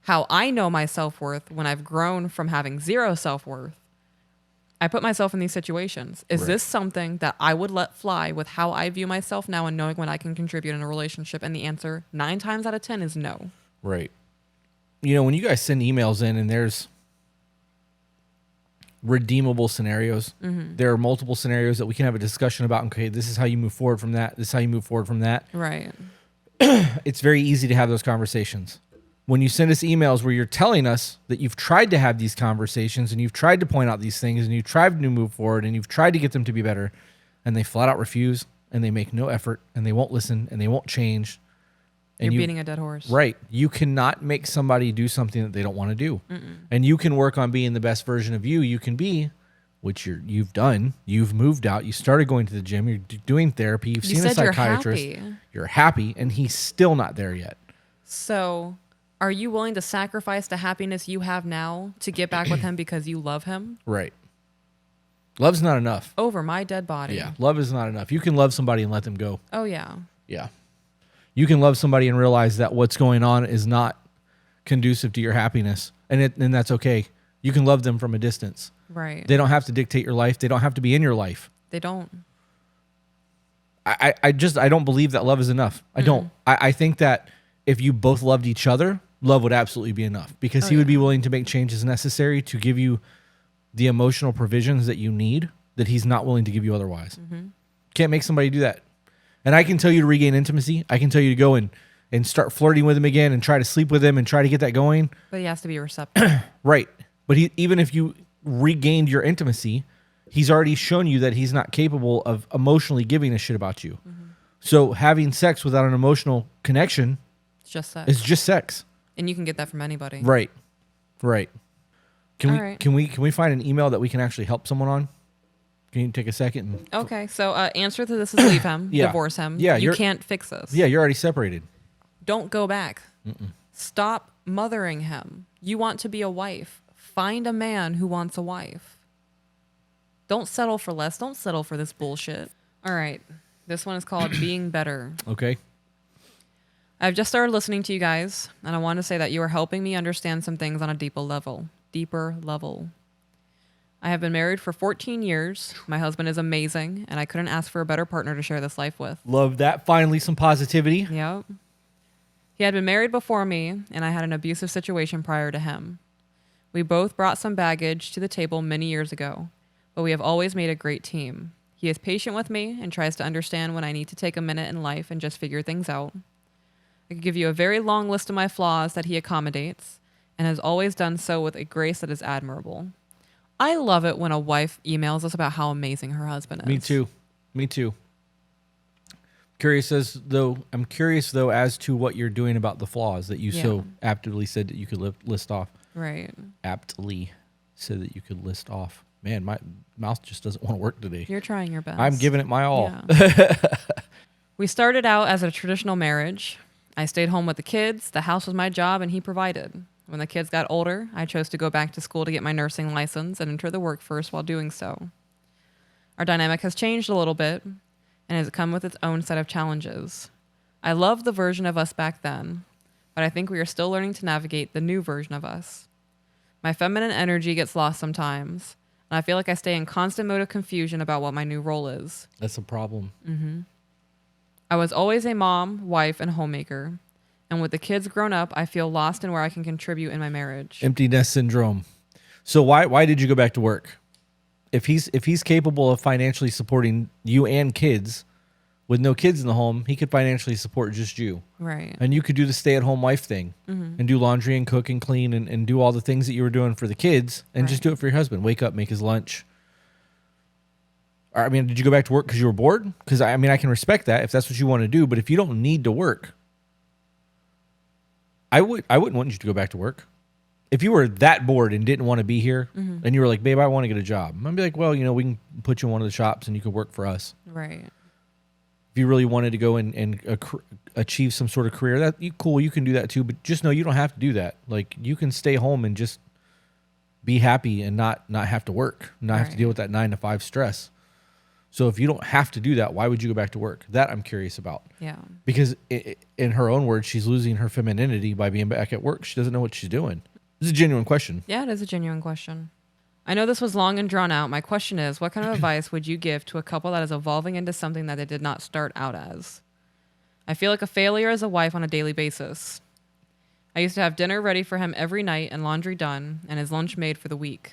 how I know my self-worth when I've grown from having zero self-worth. I put myself in these situations. Is Right. this something that I would let fly with how I view myself now and knowing what I can contribute in a relationship? And the answer 9 times out of 10 is no. Right. When you guys send emails in and there's redeemable scenarios, there are multiple scenarios that we can have a discussion about. Okay, this is how you move forward from that. This is how you move forward from that. Right. It's very easy to have those conversations. When you send us emails where you're telling us that you've tried to have these conversations and you've tried to point out these things and you've tried to move forward and you've tried to get them to be better and they flat out refuse and they make no effort and they won't listen and they won't change. And You're beating a dead horse. Right. You cannot make somebody do something that they don't want to do. And you can work on being the best version of you can be, which you've done. You've moved out. You started going to the gym. You're doing therapy. You've seen a said you're psychiatrist. happy. You're happy, and he's still not there yet. So, are you willing to sacrifice the happiness you have now to get back with him because you love him? Right. Love's not enough. Over my dead body. Yeah. Love is not enough. You can love somebody and let them go. Oh, yeah. Yeah. You can love somebody and realize that what's going on is not conducive to your happiness, and that's okay. You can love them from a distance. Right. They don't have to dictate your life. They don't have to be in your life. They don't. I don't believe that love is enough. I don't. I think that if you both loved each other, love would absolutely be enough because he would be willing to make changes necessary to give you the emotional provisions that you need that he's not willing to give you otherwise. Can't make somebody do that. And I can tell you to regain intimacy. I can tell you to go and start flirting with him again and try to sleep with him and try to get that going. But he has to be receptive. Right. But even if you regained your intimacy, He's already shown you that he's not capable of emotionally giving a shit about you. So having sex without an emotional connection It's just sex. is just sex. And you can get that from anybody. Right. Right. Can All we right. can we find an email that we can actually help someone on? Can you take a second? And, Okay, so answer to this is leave him, Yeah. divorce him. Yeah, you you're- can't fix this. yeah, you're already separated. Don't go back. Stop mothering him. You want to be a wife. Find a man who wants a wife. Don't settle for less. Don't settle for this bullshit. All right. This one is called Being Better. Okay. I've just started listening to you guys, and I want to say that you are helping me understand some things on a deeper level. I have been married for 14 years. My husband is amazing, and I couldn't ask for a better partner to share this life with. Love that. Finally, some positivity. Yep. He had been married before me, and I had an abusive situation prior to him. We both brought some baggage to the table many years ago, but we have always made a great team. He is patient with me and tries to understand when I need to take a minute in life and just figure things out. I could give you a very long list of my flaws that he accommodates, and has always done so with a grace that is admirable. I love it when a wife emails us about how amazing her husband is. Me too. Me too. I'm curious though as to what you're doing about the flaws that you so aptly said that you could list off. Right. Aptly said that you could list off. Man, my mouth just doesn't want to work today. You're trying your best. I'm giving it my all. Yeah. We started out as a traditional marriage. I stayed home with the kids. The house was my job, and he provided. When the kids got older, I chose to go back to school to get my nursing license and enter the workforce while doing so. Our dynamic has changed a little bit and has come with its own set of challenges. I love the version of us back then, but I think we are still learning to navigate the new version of us. My feminine energy gets lost sometimes, and I feel like I stay in constant mode of confusion about what my new role is. That's a problem. I was always a mom, wife, and homemaker. And with the kids grown up, I feel lost in where I can contribute in my marriage. Empty nest syndrome. So why did you go back to work? If he's capable of financially supporting you and kids, with no kids in the home, he could financially support just you. Right. And you could do the stay-at-home wife thing and do laundry and cook and clean and do all the things that you were doing for the kids and just do it for your husband. Wake up, make his lunch. I mean, did you go back to work because you were bored? Because I mean, I can respect that if that's what you want to do. But if you don't need to work, I wouldn't want you to go back to work. If you were that bored and didn't want to be here and you were like, babe, I want to get a job. I'd be like, well, we can put you in one of the shops and you could work for us. Right. If you really wanted to go and achieve some sort of career, cool, you can do that too. But just know you don't have to do that. Like, you can stay home and just be happy and not have to work, not have to deal with that 9 to 5 stress. So if you don't have to do that, why would you go back to work? That I'm curious about. Yeah. Because in her own words, she's losing her femininity by being back at work. She doesn't know what she's doing. This is a genuine question. Yeah, it is a genuine question. I know this was long and drawn out. My question is, what kind of advice would you give to a couple that is evolving into something that they did not start out as? I feel like a failure as a wife on a daily basis. I used to have dinner ready for him every night and laundry done and his lunch made for the week.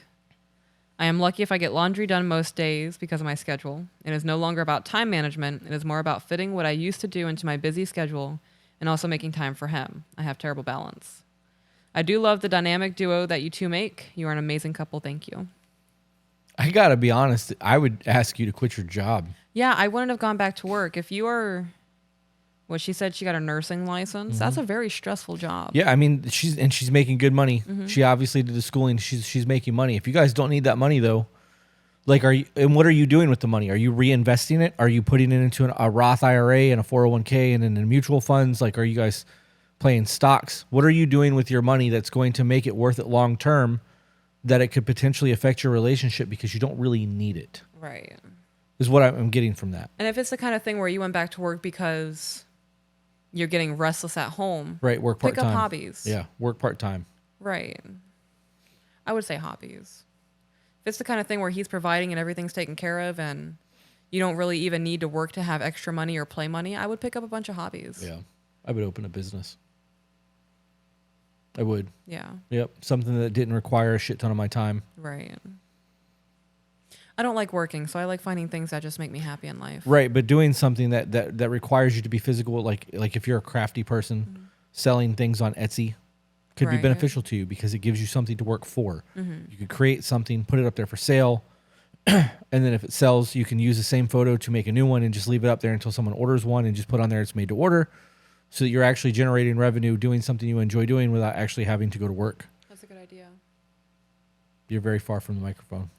I am lucky if I get laundry done most days because of my schedule. It is no longer about time management. It is more about fitting what I used to do into my busy schedule and also making time for him. I have terrible balance. I do love the dynamic duo that you two make. You are an amazing couple. Thank you. I got to be honest. I would ask you to quit your job. Yeah, I wouldn't have gone back to work. If you are, what she said, she got a nursing license. That's a very stressful job. Yeah, I mean, she's making good money. She obviously did the schooling. She's making money. If you guys don't need that money though, like, what are you doing with the money? Are you reinvesting it? Are you putting it into a Roth IRA and a 401k and in mutual funds? Like, are you guys playing stocks? What are you doing with your money that's going to make it worth it long term, that it could potentially affect your relationship because you don't really need it? Right. Is what I'm getting from that. And if it's the kind of thing where you went back to work because you're getting restless at home, Right, work part pick time. up hobbies. Yeah, work part time. Right. I would say hobbies. If it's the kind of thing where he's providing and everything's taken care of and you don't really even need to work to have extra money or play money, I would pick up a bunch of hobbies. Yeah, I would open a business. I would. Yeah. Yep, something that didn't require a shit ton of my time. Right. I don't like working, so I like finding things that just make me happy in life. Right, but doing something that requires you to be physical, like if you're a crafty person, selling things on Etsy could be Right. beneficial to you because it gives you something to work for. You could create something, put it up there for sale, And then if it sells, you can use the same photo to make a new one and just leave it up there until someone orders one and just put on there it's made to order, so that you're actually generating revenue doing something you enjoy doing without actually having to go to work. That's a good idea. You're very far from the microphone.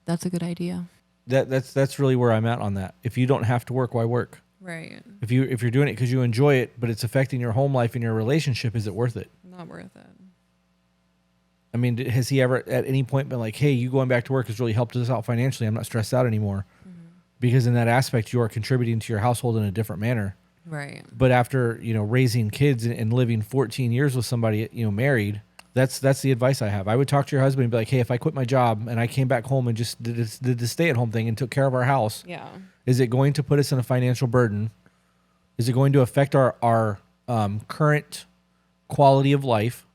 That's a good idea. That's really where I'm at on that. If you don't have to work, why work? Right. If you're doing it because you enjoy it, but it's affecting your home life and your relationship, is it worth it? Not worth it. I mean, has he ever at any point been like, hey, you going back to work has really helped us out financially. I'm not stressed out anymore. Because in that aspect, you are contributing to your household in a different manner. Right. But after, raising kids and living 14 years with somebody, married, that's the advice I have. I would talk to your husband and be like, hey, if I quit my job and I came back home and just did the stay-at-home thing and took care of our house, Yeah. is it going to put us in a financial burden? Is it going to affect our current quality of life?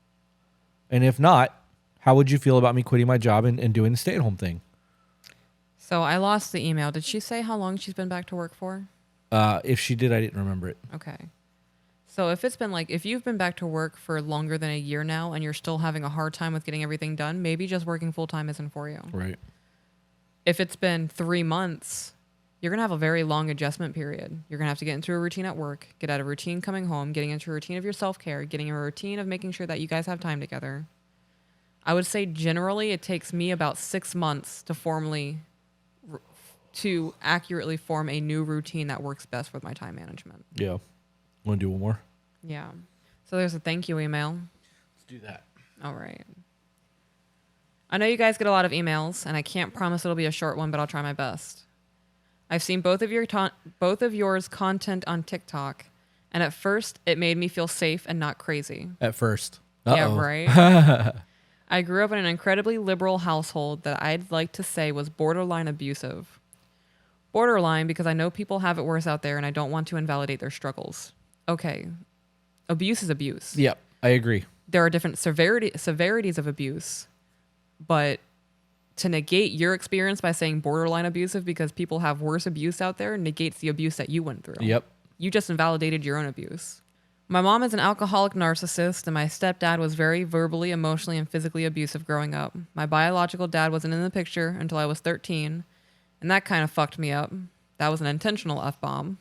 And if not, how would you feel about me quitting my job and doing the stay-at-home thing? So I lost the email. Did she say how long she's been back to work for? If she did, I didn't remember it. Okay. So if you've been back to work for longer than a year now and you're still having a hard time with getting everything done, maybe just working full time isn't for you. Right. If it's been 3 months, you're going to have a very long adjustment period. You're going to have to get into a routine at work, get out of routine coming home, getting into a routine of your self-care, getting a routine of making sure that you guys have time together. I would say generally it takes me about 6 months to accurately form a new routine that works best with my time management. Yeah. Want to do one more? Yeah. So there's a thank you email. Let's do that. All right. I know you guys get a lot of emails, and I can't promise it'll be a short one, but I'll try my best. I've seen both of yours content on TikTok, and at first it made me feel safe and not crazy. At first. Yeah, right? I grew up in an incredibly liberal household that I'd like to say was borderline abusive. Borderline because I know people have it worse out there, and I don't want to invalidate their struggles. Okay. Abuse is abuse. Yep, I agree. There are different severities of abuse, but to negate your experience by saying borderline abusive because people have worse abuse out there negates the abuse that you went through. Yep. You just invalidated your own abuse. My mom is an alcoholic narcissist, and my stepdad was very verbally, emotionally, and physically abusive growing up. My biological dad wasn't in the picture until I was 13, and that kind of fucked me up. That was an intentional F-bomb.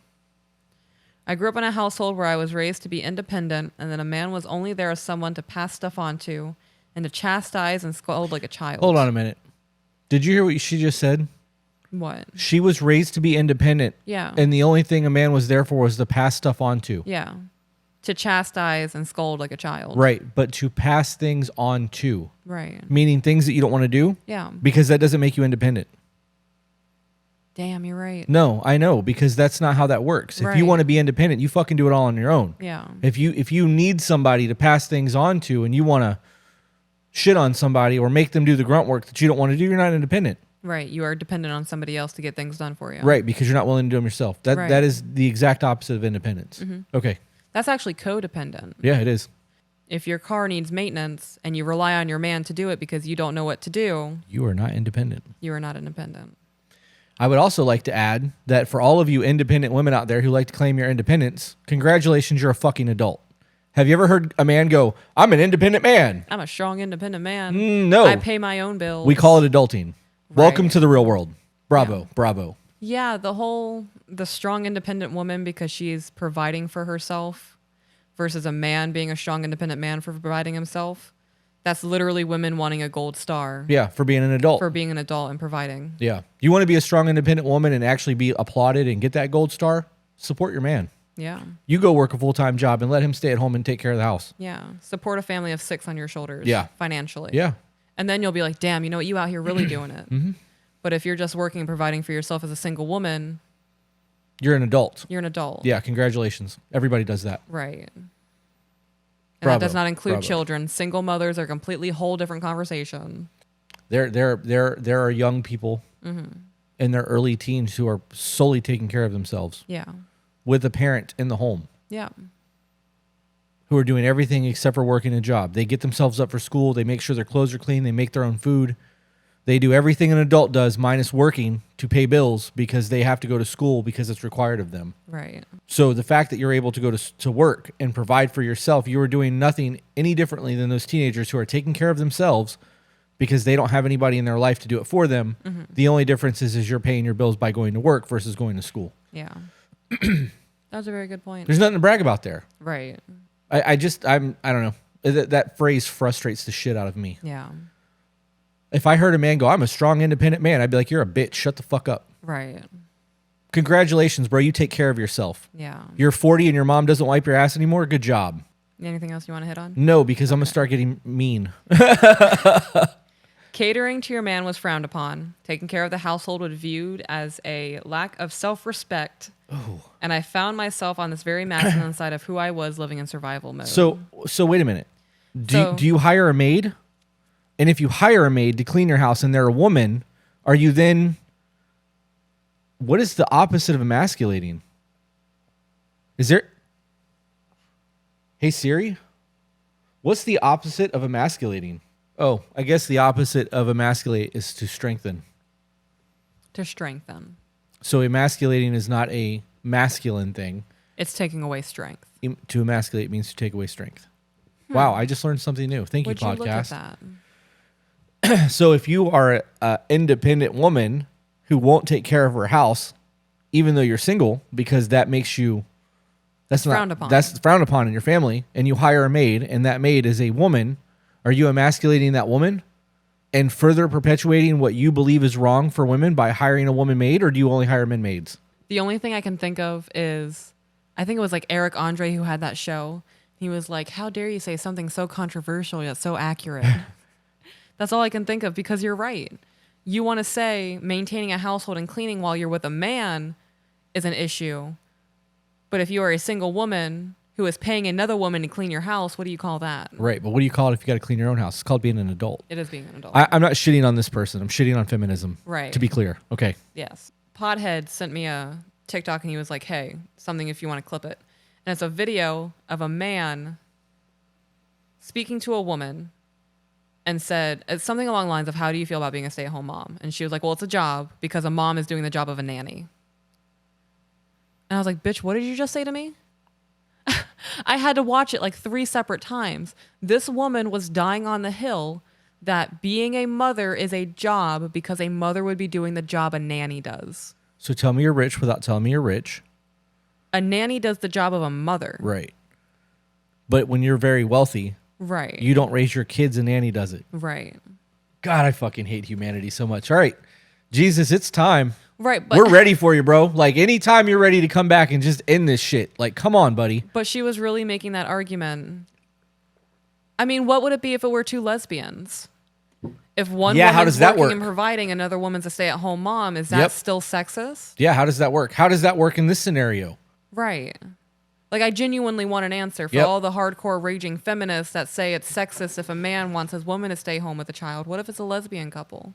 I grew up in a household where I was raised to be independent, and that a man was only there as someone to pass stuff on to and to chastise and scold like a child. Hold on a minute. Did you hear what she just said? What? She was raised to be independent. Yeah. And the only thing a man was there for was to pass stuff on to. Yeah. To chastise and scold like a child. Right. But to pass things on to. Right. Meaning things that you don't want to do. Yeah. Because that doesn't make you independent. Damn, you're right. No, I know, because that's not how that works. If you Right. want to be independent, you fucking do it all on your own. Yeah. If you need somebody to pass things on to and you want to shit on somebody or make them do the grunt work that you don't want to do, you're not independent. Right. You are dependent on somebody else to get things done for you. Right, because you're not willing to do them yourself. That Right. That is the exact opposite of independence. Okay. That's actually codependent. Yeah, it is. If your car needs maintenance and you rely on your man to do it because you don't know what to do, You are not independent. you are not independent. I would also like to add that for all of you independent women out there who like to claim your independence, congratulations, you're a fucking adult. Have you ever heard a man go, I'm an independent man? I'm a strong, independent man. No. I pay my own bills. We call it adulting. Welcome Right. to the real world. Bravo. Bravo. Yeah, the strong, independent woman because she's providing for herself versus a man being a strong, independent man for providing himself. That's literally women wanting a gold star Yeah, for being an adult. for being an adult and providing. Yeah. You want to be a strong, independent woman and actually be applauded and get that gold star? Support your man. Yeah. You go work a full-time job and let him stay at home and take care of the house. Yeah. Support a family of 6 on your shoulders. Yeah. Financially. Yeah. And then you'll be like, damn, you know what? You out here really doing it. But if you're just working and providing for yourself as a single woman, You're an adult. you're an adult. Yeah, congratulations. Everybody does that. Right. And Bravo. that does not include Bravo. children. Single mothers are a completely whole different conversation. There are young people in their early teens who are solely taking care of themselves Yeah. with a parent in the home Yeah. who are doing everything except for working a job. They get themselves up for school. They make sure their clothes are clean. They make their own food. They do everything an adult does minus working to pay bills because they have to go to school because it's required of them. Right. So the fact that you're able to go to work and provide for yourself, you are doing nothing any differently than those teenagers who are taking care of themselves because they don't have anybody in their life to do it for them. The only difference is you're paying your bills by going to work versus going to school. Yeah. That was a very good point. There's nothing to brag about there. Right. I don't know. That phrase frustrates the shit out of me. Yeah. If I heard a man go, I'm a strong, independent man, I'd be like, you're a bitch. Shut the fuck up. Right. Congratulations, bro. You take care of yourself. Yeah. You're 40 and your mom doesn't wipe your ass anymore. Good job. Anything else you want to hit on? No, because I'm going to start getting mean. Catering to your man was frowned upon. Taking care of the household was viewed as a lack of self-respect. Oh. And I found myself on this very masculine side of who I was living in survival mode. So wait a minute. So- Do you hire a maid? And if you hire a maid to clean your house and they're a woman, are you then... What is the opposite of emasculating? Is there... Hey, Siri? What's the opposite of emasculating? Oh, I guess the opposite of emasculate is to strengthen. to strengthen. So emasculating is not a masculine thing. It's taking away strength. To emasculate means to take away strength. Wow, I just learned something new. Thank Would you, you look at podcast. that? So if you are an independent woman who won't take care of her house, even though you're single, because that makes you Frowned upon. That's frowned upon in your family, and you hire a maid, and that maid is a woman, are you emasculating that woman and further perpetuating what you believe is wrong for women by hiring a woman maid, or do you only hire men maids? The only thing I can think of is, I think it was like Eric Andre who had that show. He was like, how dare you say something so controversial yet so accurate? That's all I can think of, because you're right. You want to say maintaining a household and cleaning while you're with a man is an issue. But if you are a single woman who is paying another woman to clean your house, what do you call that? Right, but what do you call it if you got to clean your own house? It's called being an adult. It is being an adult. I'm not shitting on this person. I'm shitting on feminism. Right. To be clear. Okay. Yes. Podhead sent me a TikTok and he was like, hey, something if you want to clip it. And it's a video of a man speaking to a woman and said, it's something along the lines of, how do you feel about being a stay-at-home mom? And she was like, well, it's a job because a mom is doing the job of a nanny. And I was like, bitch, what did you just say to me? I had to watch it like 3 separate times. This woman was dying on the hill that being a mother is a job because a mother would be doing the job a nanny does. So tell me you're rich without telling me you're rich. A nanny does the job of a mother. Right. But when you're very wealthy, Right. you don't raise your kids, a nanny does it. Right. God, I fucking hate humanity so much. All right. Jesus, it's time. Right. But We're ready for you, bro. Like, anytime you're ready to come back and just end this shit. Like, come on, buddy. But she was really making that argument. I mean, what would it be if it were 2 lesbians? If one Yeah, how woman's does that working and work? providing, another woman's a stay-at-home mom, is that Yep. still sexist? Yeah, how does that work? How does that work in this scenario? Right. Like, I genuinely want an answer for Yep. all the hardcore raging feminists that say it's sexist if a man wants his woman to stay home with a child. What if it's a lesbian couple?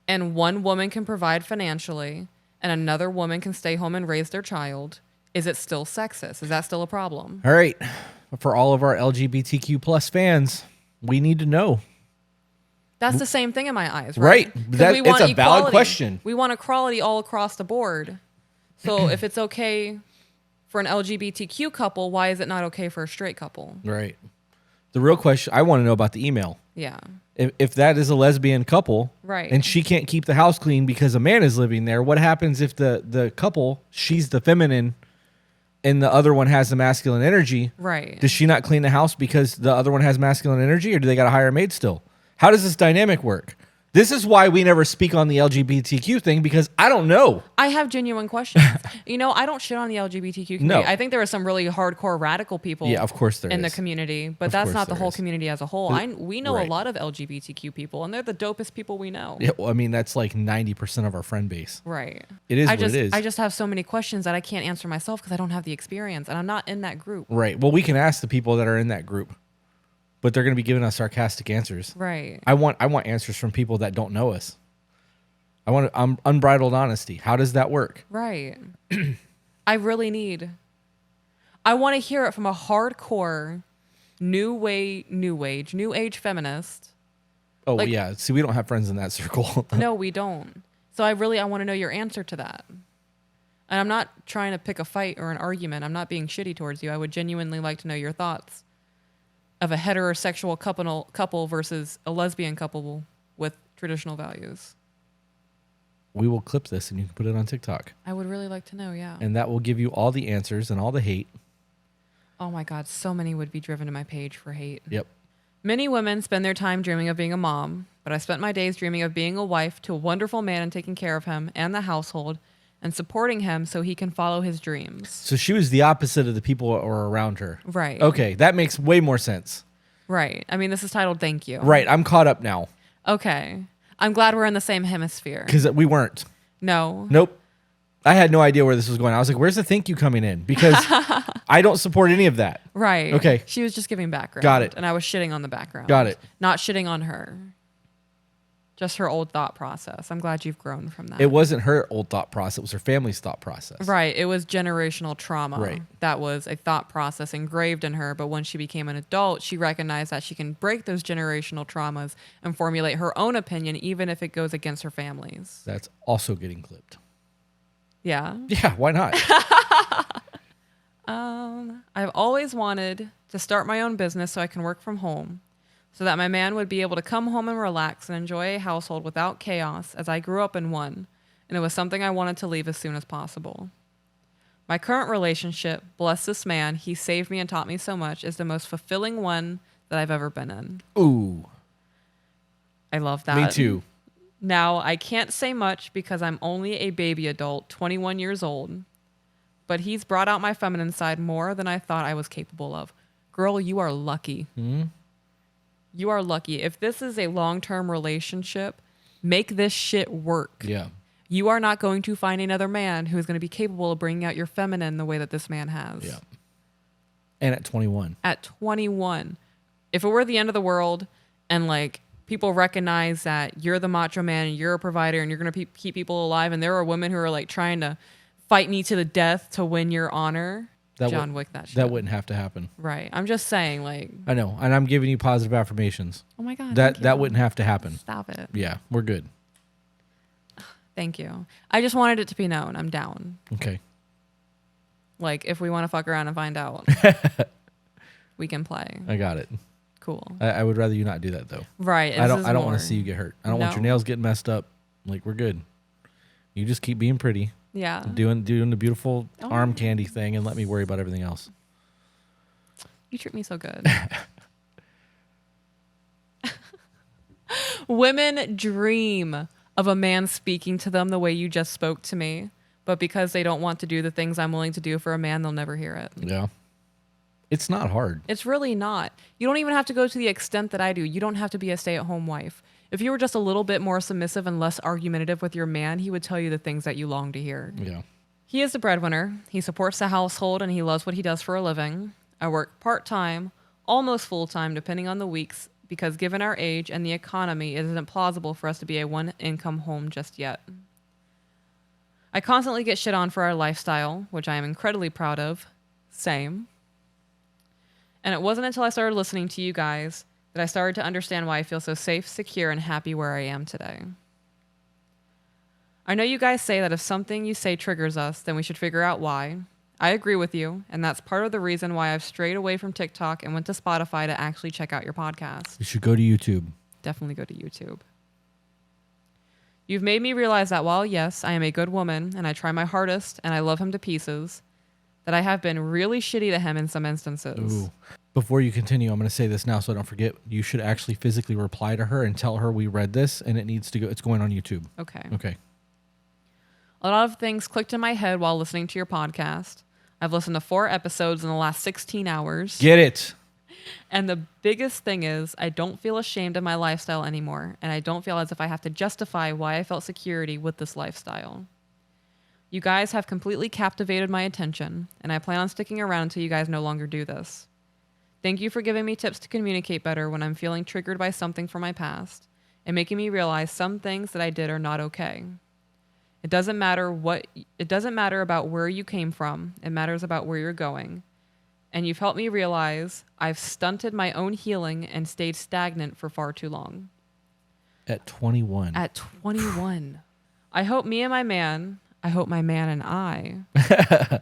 And one woman can provide financially and another woman can stay home and raise their child. Is it still sexist? Is that still a problem? All right. For all of our LGBTQ plus fans, we need to know. That's the same thing in my eyes, Right. right? 'Cause That- we it's want a valid equality. question. We want equality all across the board. So if it's okay for an LGBTQ couple, why is it not okay for a straight couple? Right. The real question, I want to know about the email. Yeah. If that is a lesbian couple, Right. and she can't keep the house clean because a man is living there, what happens if the couple, she's the feminine and the other one has the masculine energy? Right. Does she not clean the house because the other one has masculine energy, or do they got to hire a maid still? How does this dynamic work? This is why we never speak on the LGBTQ thing, because I don't know. I have genuine questions. I don't shit on the LGBTQ community. No. I think there are some really hardcore radical people Yeah, of course there in the is. community, but Of that's course not the there whole is. community as a whole. We know Right. a lot of LGBTQ people, and they're the dopest people we know. Yeah, well, I mean, that's like 90% of our friend base. Right. It is I what just, it is. I just have so many questions that I can't answer myself because I don't have the experience, and I'm not in that group. Right. Well, we can ask the people that are in that group, but they're going to be giving us sarcastic answers. Right. I want answers from people that don't know us. I want unbridled honesty. How does that work? Right. I really need. I want to hear it from a hardcore new age feminist. Oh, Like- yeah. See, we don't have friends in that circle. No, we don't. So I want to know your answer to that. And I'm not trying to pick a fight or an argument. I'm not being shitty towards you. I would genuinely like to know your thoughts. of a heterosexual couple versus a lesbian couple with traditional values? We will clip this and you can put it on TikTok. I would really like to know, yeah. And that will give you all the answers and all the hate. Oh my God, so many would be driven to my page for hate. Yep. Many women spend their time dreaming of being a mom, but I spent my days dreaming of being a wife to a wonderful man and taking care of him and the household and supporting him so he can follow his dreams. So she was the opposite of the people that were around her. Right. Okay, that makes way more sense. Right. I mean, this is titled Thank You. Right, I'm caught up now. Okay. I'm glad we're in the same hemisphere. Because we weren't. No. Nope. I had no idea where this was going. I was like, where's the thank you coming in? Because I don't support any of that. Right. Okay. She was just giving background. Got it. And I was shitting on the background. Got it. Not shitting on her. Just her old thought process. I'm glad you've grown from that. It wasn't her old thought process. It was her family's thought process. Right. It was generational trauma. Right. That was a thought process engraved in her. But when she became an adult, she recognized that she can break those generational traumas and formulate her own opinion, even if it goes against her family's. That's also getting clipped. Yeah. Yeah, why not? I've always wanted to start my own business so I can work from home, so that my man would be able to come home and relax and enjoy a household without chaos, as I grew up in one, and it was something I wanted to leave as soon as possible. My current relationship, bless this man, he saved me and taught me so much, is the most fulfilling one that I've ever been in. Ooh, I love that. me too. Now, I can't say much because I'm only a baby adult, 21 years old, but he's brought out my feminine side more than I thought I was capable of. Girl, you are lucky. You are lucky. If this is a long-term relationship, make this shit work. Yeah. You are not going to find another man who is going to be capable of bringing out your feminine the way that this man has. Yeah. And at 21. At 21. If it were the end of the world and like people recognize that you're the macho man and you're a provider and you're going to keep people alive, and there are women who are like trying to fight me to the death to win your honor, John Wick that shit. That wouldn't have to happen. Right. I'm just saying, like, I know. And I'm giving you positive affirmations. oh my God. That thank that you. wouldn't have to happen. Stop it. Yeah, we're good. Thank you. I just wanted it to be known. I'm down. Okay. Like, if we want to fuck around and find out, we can play. I got it. Cool. I would rather you not do that though. Right. I don't want to see you get hurt. I don't want your No. nails getting messed up. Like, we're good. You just keep being pretty, Yeah. doing the beautiful Oh. arm candy thing, and let me worry about everything else. You treat me so good. Women dream of a man speaking to them the way you just spoke to me, but because they don't want to do the things I'm willing to do for a man, they'll never hear it. Yeah. It's not hard. It's really not. You don't even have to go to the extent that I do. You don't have to be a stay-at-home wife. If you were just a little bit more submissive and less argumentative with your man, he would tell you the things that you long to hear. Yeah. He is the breadwinner. He supports the household and he loves what he does for a living. I work part-time, almost full-time, depending on the weeks, because given our age and the economy, it isn't plausible for us to be a one-income home just yet. I constantly get shit on for our lifestyle, which I am incredibly proud of. Same. And it wasn't until I started listening to you guys that I started to understand why I feel so safe, secure, and happy where I am today. I know you guys say that if something you say triggers us, then we should figure out why. I agree with you, and that's part of the reason why I've strayed away from TikTok and went to Spotify to actually check out your podcast. You should go to YouTube. Definitely go to YouTube. You've made me realize that while, yes, I am a good woman, and I try my hardest, and I love him to pieces, that I have been really shitty to him in some instances. Ooh. Before you continue, I'm going to say this now so I don't forget. You should actually physically reply to her and tell her we read this and it needs to go. It's going on YouTube. Okay. Okay. A lot of things clicked in my head while listening to your podcast. I've listened to 4 episodes in the last 16 hours. Get it. And the biggest thing is I don't feel ashamed of my lifestyle anymore. And I don't feel as if I have to justify why I felt security with this lifestyle. You guys have completely captivated my attention, and I plan on sticking around until you guys no longer do this. Thank you for giving me tips to communicate better when I'm feeling triggered by something from my past, and making me realize some things that I did are not okay. It doesn't matter about where you came from. It matters about where you're going. And you've helped me realize I've stunted my own healing and stayed stagnant for far too long. At 21. At 21. I hope my man and I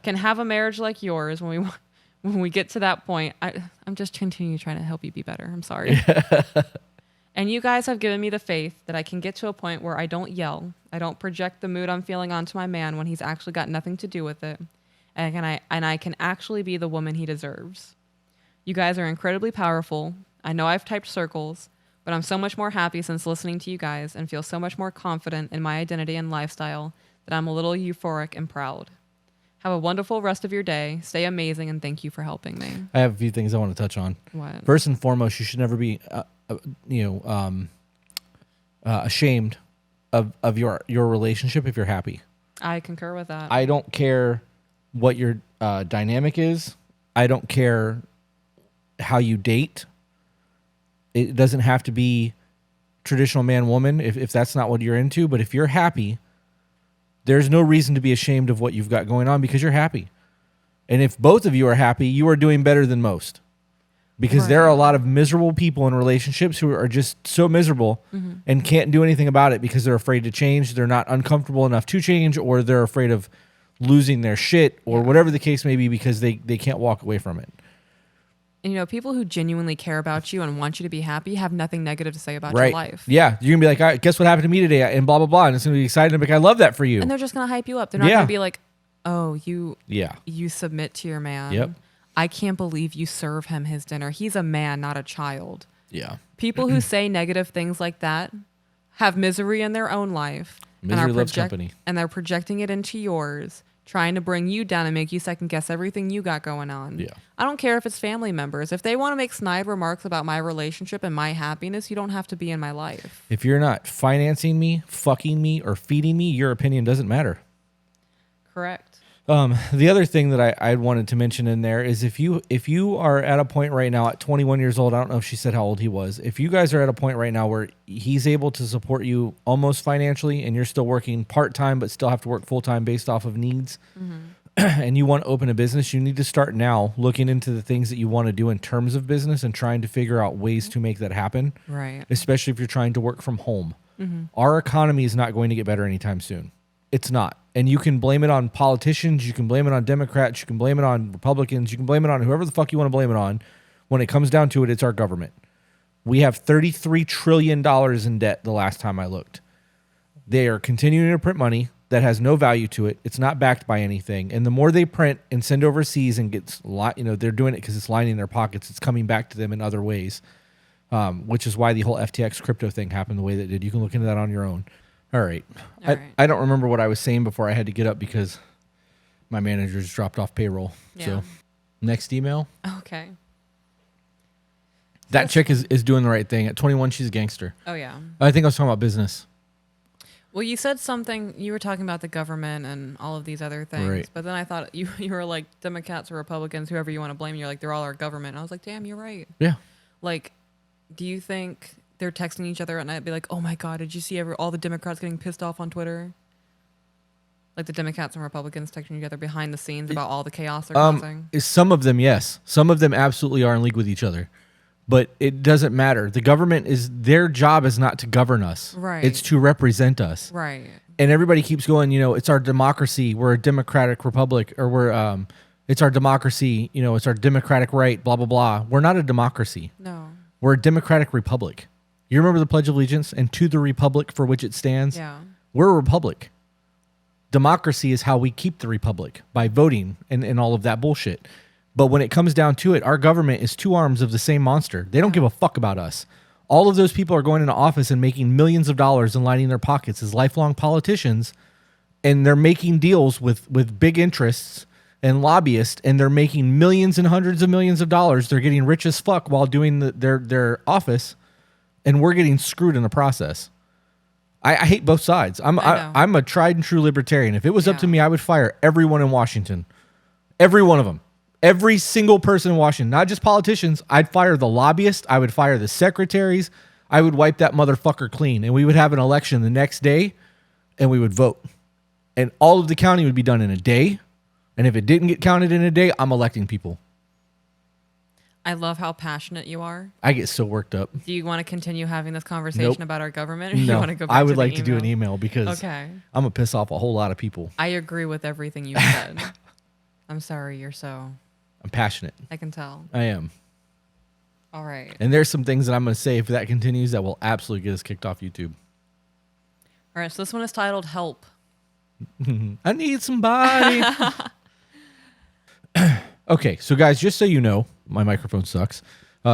can have a marriage like yours when when we get to that point, I'm just continuing trying to help you be better. I'm sorry. And you guys have given me the faith that I can get to a point where I don't yell. I don't project the mood I'm feeling onto my man when he's actually got nothing to do with it. And I can actually be the woman he deserves. You guys are incredibly powerful. I know I've typed circles, but I'm so much more happy since listening to you guys and feel so much more confident in my identity and lifestyle that I'm a little euphoric and proud. Have a wonderful rest of your day. Stay amazing, and thank you for helping me. I have a few things I want to touch on. What? First and foremost, you should never be, ashamed of your relationship if you're happy. I concur with that. I don't care what your dynamic is. I don't care how you date. It doesn't have to be traditional man-woman if that's not what you're into. But if you're happy, there's no reason to be ashamed of what you've got going on because you're happy. And if both of you are happy, you are doing better than most. Because there are a lot of miserable people in relationships who are just so miserable and can't do anything about it because they're afraid to change. They're not uncomfortable enough to change, or they're afraid of losing their shit, or whatever the case may be, because they can't walk away from it. And, people who genuinely care about you and want you to be happy have nothing negative to say about your life. Yeah. You're going to be like, all right, guess what happened to me today? And blah, blah, blah. And it's going to be exciting. Like, I love that for you. And they're just going to hype you up. They're not going to be like, oh, you submit to your man. Yep. I can't believe you serve him his dinner. He's a man, not a child. Yeah. People who say negative things like that have misery in their own life. Misery loves company. And they're projecting it into yours, trying to bring you down and make you second guess everything you got going on. Yeah. I don't care if it's family members. If they want to make snide remarks about my relationship and my happiness, you don't have to be in my life. If you're not financing me, fucking me, or feeding me, your opinion doesn't matter. Correct. The other thing that I wanted to mention in there is if you are at a point right now at 21 years old, I don't know if she said how old he was. If you guys are at a point right now where he's able to support you almost financially and you're still working part-time but still have to work full-time based off of needs, and you want to open a business, you need to start now looking into the things that you want to do in terms of business and trying to figure out ways to make that happen. Right. Especially if you're trying to work from home. Our economy is not going to get better anytime soon. It's not. And you can blame it on politicians. You can blame it on Democrats. You can blame it on Republicans. You can blame it on whoever the fuck you want to blame it on. When it comes down to it, it's our government. We have $33 trillion in debt the last time I looked. They are continuing to print money that has no value to it. It's not backed by anything. And the more they print and send overseas and gets, they're doing it because it's lining their pockets. It's coming back to them in other ways, which is why the whole FTX crypto thing happened the way that it did. You can look into that on your own. All right. I don't remember what I was saying before I had to get up because my manager just dropped off payroll. Yeah. So next email. Okay. That chick is doing the right thing. At 21, she's a gangster. Oh, yeah. I think I was talking about business. Well, you said something, you were talking about the government and all of these other things, Right. but then I thought you were like Democrats or Republicans, whoever you want to blame, you're like, they're all our government. And I was like, damn, you're right. Yeah. Like, do you think they're texting each other at night, be like, oh my God, did you see all the Democrats getting pissed off on Twitter? Like the Democrats and Republicans texting each other behind the scenes about all the chaos they're causing? Some of them, yes. Some of them absolutely are in league with each other. But it doesn't matter. The government their job is not to govern us. Right. It's to represent us. Right. And everybody keeps going, it's our democracy. We're a democratic republic, or it's our democracy. It's our democratic right, blah, blah, blah. We're not a democracy. No. We're a democratic republic. You remember the Pledge of Allegiance and to the republic for which it stands? Yeah. We're a republic. Democracy is how we keep the republic, by voting and all of that bullshit. But when it comes down to it, our government is two arms of the same monster. They don't give a fuck about us. All of those people are going into office and making millions of dollars and lining their pockets as lifelong politicians, and they're making deals with big interests and lobbyists, and they're making millions and hundreds of millions of dollars. They're getting rich as fuck while doing their office, and we're getting screwed in the process. I hate both sides. I'm a tried and true libertarian. If it was up to me, I would fire everyone in Washington. Every one of them. Every single person in Washington, not just politicians. I'd fire the lobbyists. I would fire the secretaries. I would wipe that motherfucker clean. And we would have an election the next day, and we would vote. And all of the counting would be done in a day. And if it didn't get counted in a day, I'm electing people. I love how passionate you are. I get so worked up. Do you want to continue having this conversation Nope. about our government? Or you No, want to go back I would to the like to do email? an email because Okay. I'm going to piss off a whole lot of people. I agree with everything you said. I'm sorry you're so... I'm passionate. I can tell. I am. All right. And there's some things that I'm going to say if that continues that will absolutely get us kicked off YouTube. All right. So this one is titled Help. I need somebody. Okay, so guys, just so you know, my microphone sucks.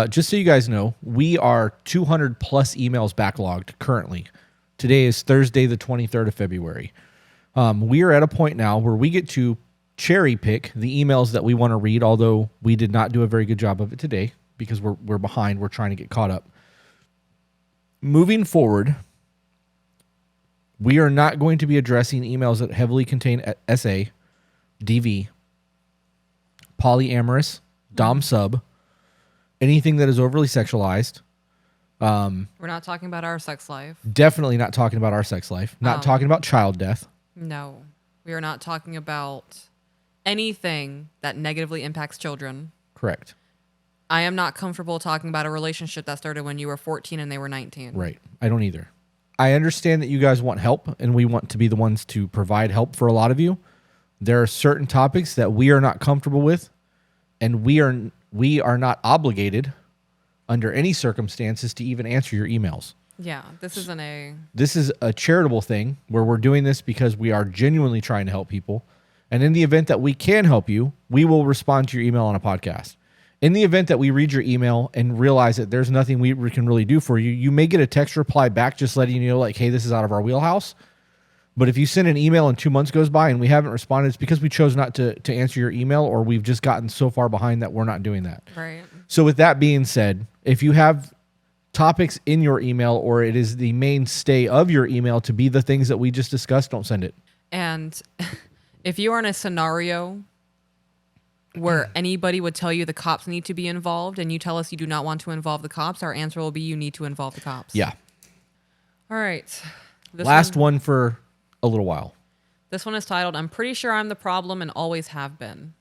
Just so you guys know, we are 200 plus emails backlogged currently. Today is Thursday, the 23rd of February. We are at a point now where we get to cherry pick the emails that we want to read, although we did not do a very good job of it today because we're behind. We're trying to get caught up. Moving forward, we are not going to be addressing emails that heavily contain SA, DV, polyamorous, dom sub, anything that is overly sexualized. We're not talking about our sex life. Definitely not talking about our sex life. Not talking about child death. No. We are not talking about anything that negatively impacts children. Correct. I am not comfortable talking about a relationship that started when you were 14 and they were 19. Right. I don't either. I understand that you guys want help and we want to be the ones to provide help for a lot of you. There are certain topics that we are not comfortable with, and we are not obligated under any circumstances to even answer your emails. Yeah, this isn't This is a charitable thing where we're doing this because we are genuinely trying to help people. And in the event that we can help you, we will respond to your email on a podcast. In the event that we read your email and realize that there's nothing we can really do for you, you may get a text reply back just letting you know, like, hey, this is out of our wheelhouse. But if you send an email and 2 months goes by and we haven't responded, it's because we chose not to answer your email, or we've just gotten so far behind that we're not doing that. right. So with that being said, if you have topics in your email or it is the mainstay of your email to be the things that we just discussed, don't send it. And if you are in a scenario where anybody would tell you the cops need to be involved and you tell us you do not want to involve the cops, our answer will be you need to involve the cops. Yeah. All right. Last one for a little while. This one is titled, I'm pretty sure I'm the problem and always have been.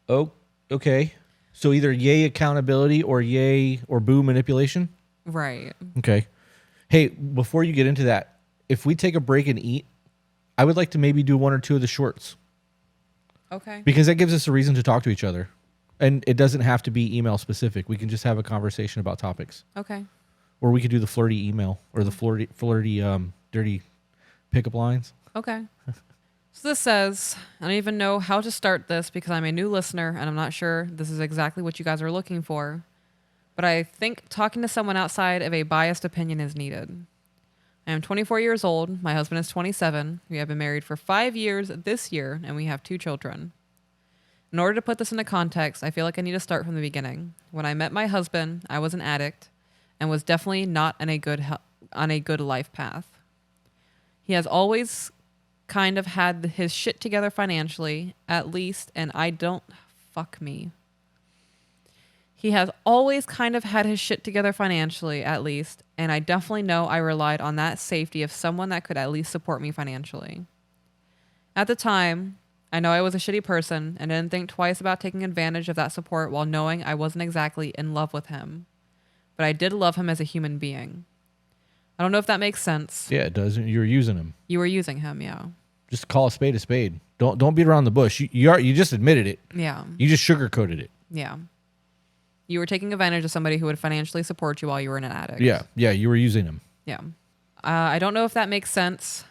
Oh, okay. So either yay accountability or yay or boo manipulation? Right. Okay. Hey, before you get into that, if we take a break and eat, I would like to maybe do one or two of the shorts Okay. because that gives us a reason to talk to each other. And it doesn't have to be email specific. We can just have a conversation about topics. Okay. Or we could do the flirty email or the flirty dirty pickup lines. Okay. So this says, I don't even know how to start this because I'm a new listener and I'm not sure this is exactly what you guys are looking for. But I think talking to someone outside of a biased opinion is needed. I am 24 years old. My husband is 27. We have been married for 5 years this year and we have 2 children. In order to put this into context, I feel like I need to start from the beginning. When I met my husband, I was an addict and was definitely not on a good life path. He has always kind of had his shit together financially, at least, and fuck me. He has always kind of had his shit together financially, at least, and I definitely know I relied on that safety of someone that could at least support me financially. At the time, I know I was a shitty person and didn't think twice about taking advantage of that support while knowing I wasn't exactly in love with him. But I did love him as a human being. I don't know if that makes sense. Yeah, it does. You're using him. You were using him, yeah. Just call a spade a spade. Don't beat around the bush. You just admitted it. Yeah. You just sugarcoated it. Yeah. You were taking advantage of somebody who would financially support you while you were an addict. Yeah, you were using him. Yeah. I don't know if that makes sense,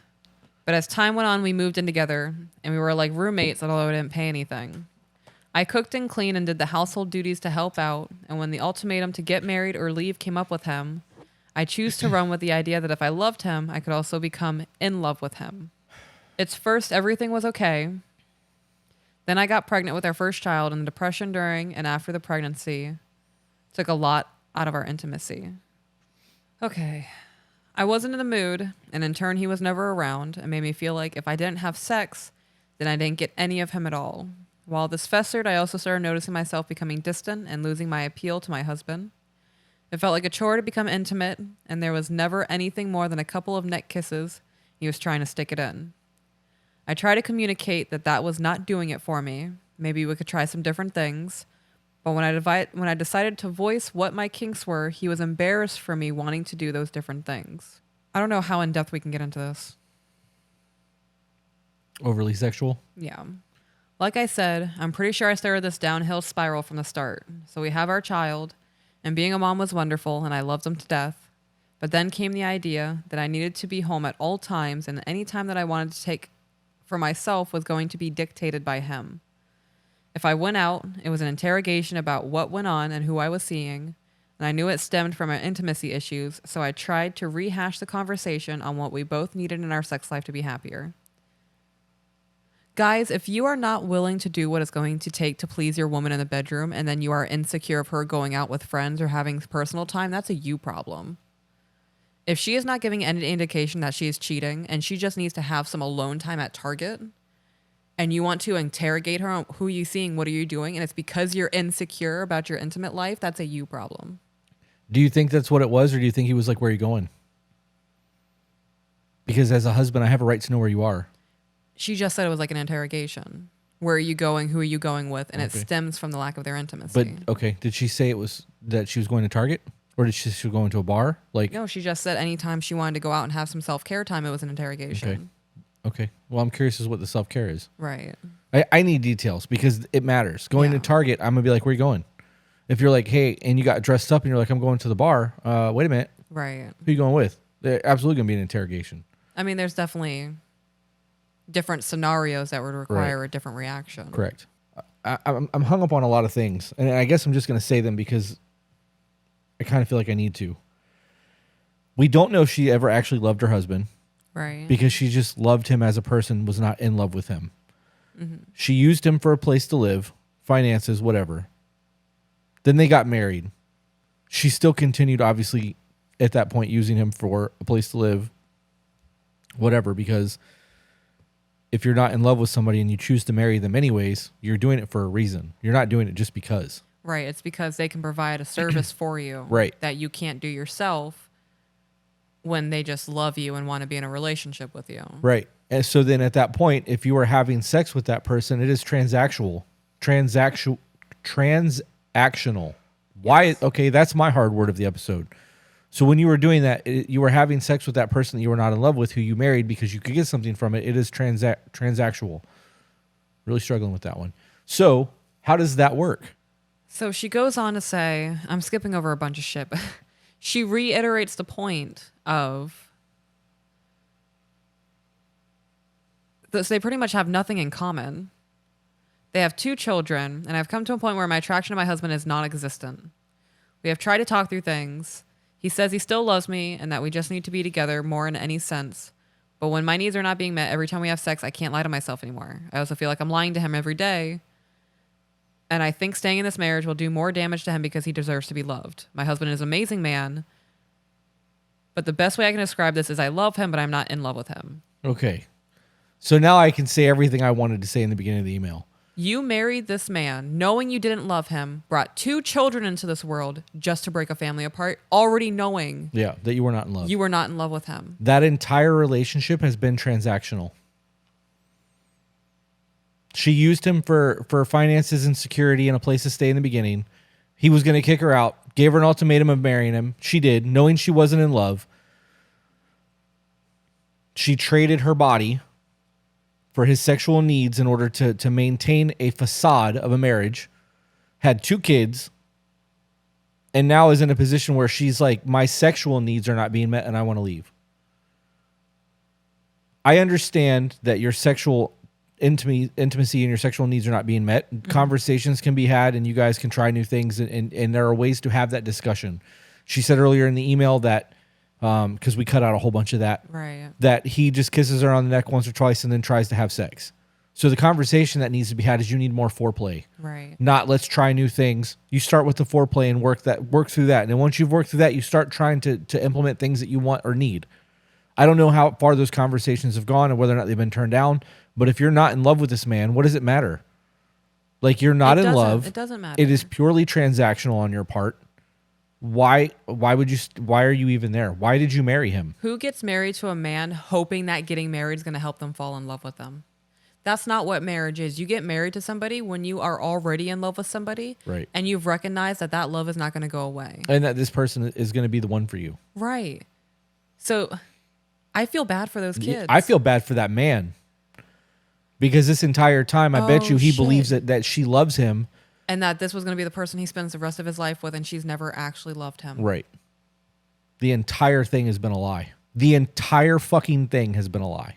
but as time went on, we moved in together, and we were like roommates, although I didn't pay anything. I cooked and cleaned and did the household duties to help out, and when the ultimatum to get married or leave came up with him, I choose to run with the idea that if I loved him, I could also become in love with him. It's first, everything was okay. Then I got pregnant with our first child, and the depression during and after the pregnancy took a lot out of our intimacy. Okay. I wasn't in the mood, and in turn, he was never around and made me feel like if I didn't have sex, then I didn't get any of him at all. While this festered, I also started noticing myself becoming distant and losing my appeal to my husband. It felt like a chore to become intimate, and there was never anything more than a couple of neck kisses. He was trying to stick it in. I tried to communicate that that was not doing it for me. Maybe we could try some different things. But when I decided to voice what my kinks were, he was embarrassed for me wanting to do those different things. I don't know how in depth we can get into this. Overly sexual. Yeah. Like I said, I'm pretty sure I started this downhill spiral from the start. So we have our child, and being a mom was wonderful, and I loved him to death. But then came the idea that I needed to be home at all times, and any time that I wanted to take for myself was going to be dictated by him. If I went out, it was an interrogation about what went on and who I was seeing, and I knew it stemmed from our intimacy issues, so I tried to rehash the conversation on what we both needed in our sex life to be happier. Guys, if you are not willing to do what it's going to take to please your woman in the bedroom, and then you are insecure of her going out with friends or having personal time, that's a you problem. If she is not giving any indication that she is cheating and she just needs to have some alone time at Target, and you want to interrogate her on who are you seeing, what are you doing, and it's because you're insecure about your intimate life, that's a you problem. Do you think that's what it was, or do you think he was like, where are you going? Because as a husband, I have a right to know where you are. She just said it was like an interrogation. Where are you going? Who are you going with? And Okay. it stems from the lack of their intimacy. But okay, did she say it was that she was going to Target, or did she was going to a bar? Like, No, she just said anytime she wanted to go out and have some self-care time, it was an interrogation. okay. Well, I'm curious as what the self care is. Right. I need details because it matters. Going to Yeah. Target, I'm gonna be like, where are you going? If you're like, hey, and you got dressed up and you're like, I'm going to the bar. Wait a minute, Right. who are you going with? They're absolutely gonna be an interrogation. I mean, there's definitely different scenarios that would require a different reaction. Correct. I'm hung up on a lot of things, and I guess I'm just going to say them because I kind of feel like I need to. We don't know if she ever actually loved her husband Right. because she just loved him as a person, was not in love with him. Mm-hmm. She used him for a place to live, finances, whatever. Then they got married. She still continued, obviously, at that point, using him for a place to live, whatever, because if you're not in love with somebody and you choose to marry them anyways, you're doing it for a reason. You're not doing it just because. Right. It's because they can provide a service for you Right. that you can't do yourself when they just love you and want to be in a relationship with you. Right. And so then at that point, if you are having sex with that person, it is transactional. Transactional. Why? Okay, that's my hard word of the episode. So when you were doing that, you were having sex with that person that you were not in love with, who you married because you could get something from it. It is transactional. Really struggling with that one. So how does that work? So she goes on to say, I'm skipping over a bunch of shit, but she reiterates the point of this. They pretty much have nothing in common. They have 2 children, and I've come to a point where my attraction to my husband is non-existent. We have tried to talk through things. He says he still loves me and that we just need to be together more in any sense. But when my needs are not being met every time we have sex, I can't lie to myself anymore. I also feel like I'm lying to him every day. And I think staying in this marriage will do more damage to him because he deserves to be loved. My husband is an amazing man. But the best way I can describe this is I love him, but I'm not in love with him. Okay. So now I can say everything I wanted to say in the beginning of the email. You married this man knowing you didn't love him, brought 2 children into this world just to break a family apart, already knowing Yeah, that you were not in love. you were not in love with him. That entire relationship has been transactional. She used him for finances and security and a place to stay in the beginning. He was going to kick her out, gave her an ultimatum of marrying him. She did, knowing she wasn't in love. She traded her body for his sexual needs in order to maintain a facade of a marriage, had 2 kids, and now is in a position where she's like, my sexual needs are not being met and I want to leave. I understand that your sexual intimacy and your sexual needs are not being met. Mm-hmm. Conversations can be had and you guys can try new things and there are ways to have that discussion. She said earlier in the email that, because we cut out a whole bunch of that, Right. that he just kisses her on the neck once or twice and then tries to have sex. So the conversation that needs to be had is you need more foreplay. Right. Not let's try new things. You start with the foreplay and work through that. And then once you've worked through that, you start trying to implement things that you want or need. I don't know how far those conversations have gone and whether or not they've been turned down. But if you're not in love with this man, what does it matter? Like, you're not in love. It doesn't matter. It is purely transactional on your part. Why are you even there? Why did you marry him? Who gets married to a man hoping that getting married is going to help them fall in love with them? That's not what marriage is. You get married to somebody when you are already in love with somebody. Right. And you've recognized that love is not going to go away. And that this person is going to be the one for you. Right. So I feel bad for those kids. I feel bad for that man. Because this entire time, I bet Oh, you he shit. believes that she loves him. And that this was going to be the person he spends the rest of his life with, and she's never actually loved him. Right. The entire thing has been a lie. The entire fucking thing has been a lie.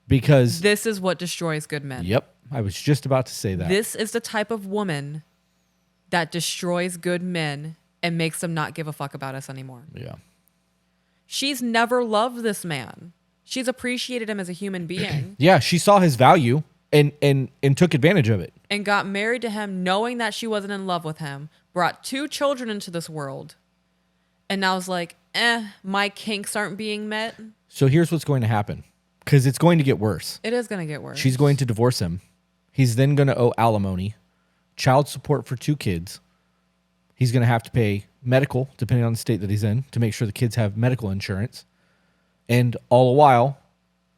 Because, This is what destroys good men. yep, I was just about to say that. This is the type of woman that destroys good men and makes them not give a fuck about us anymore. Yeah. She's never loved this man. She's appreciated him as a human being Yeah, she saw his value and took advantage of it. and got married to him knowing that she wasn't in love with him, brought 2 children into this world, and now is like, my kinks aren't being met. So here's what's going to happen. Because it's going to get worse. It is going to get worse. She's going to divorce him. He's then going to owe alimony, child support for 2 kids. He's going to have to pay medical, depending on the state that he's in, to make sure the kids have medical insurance. And all the while,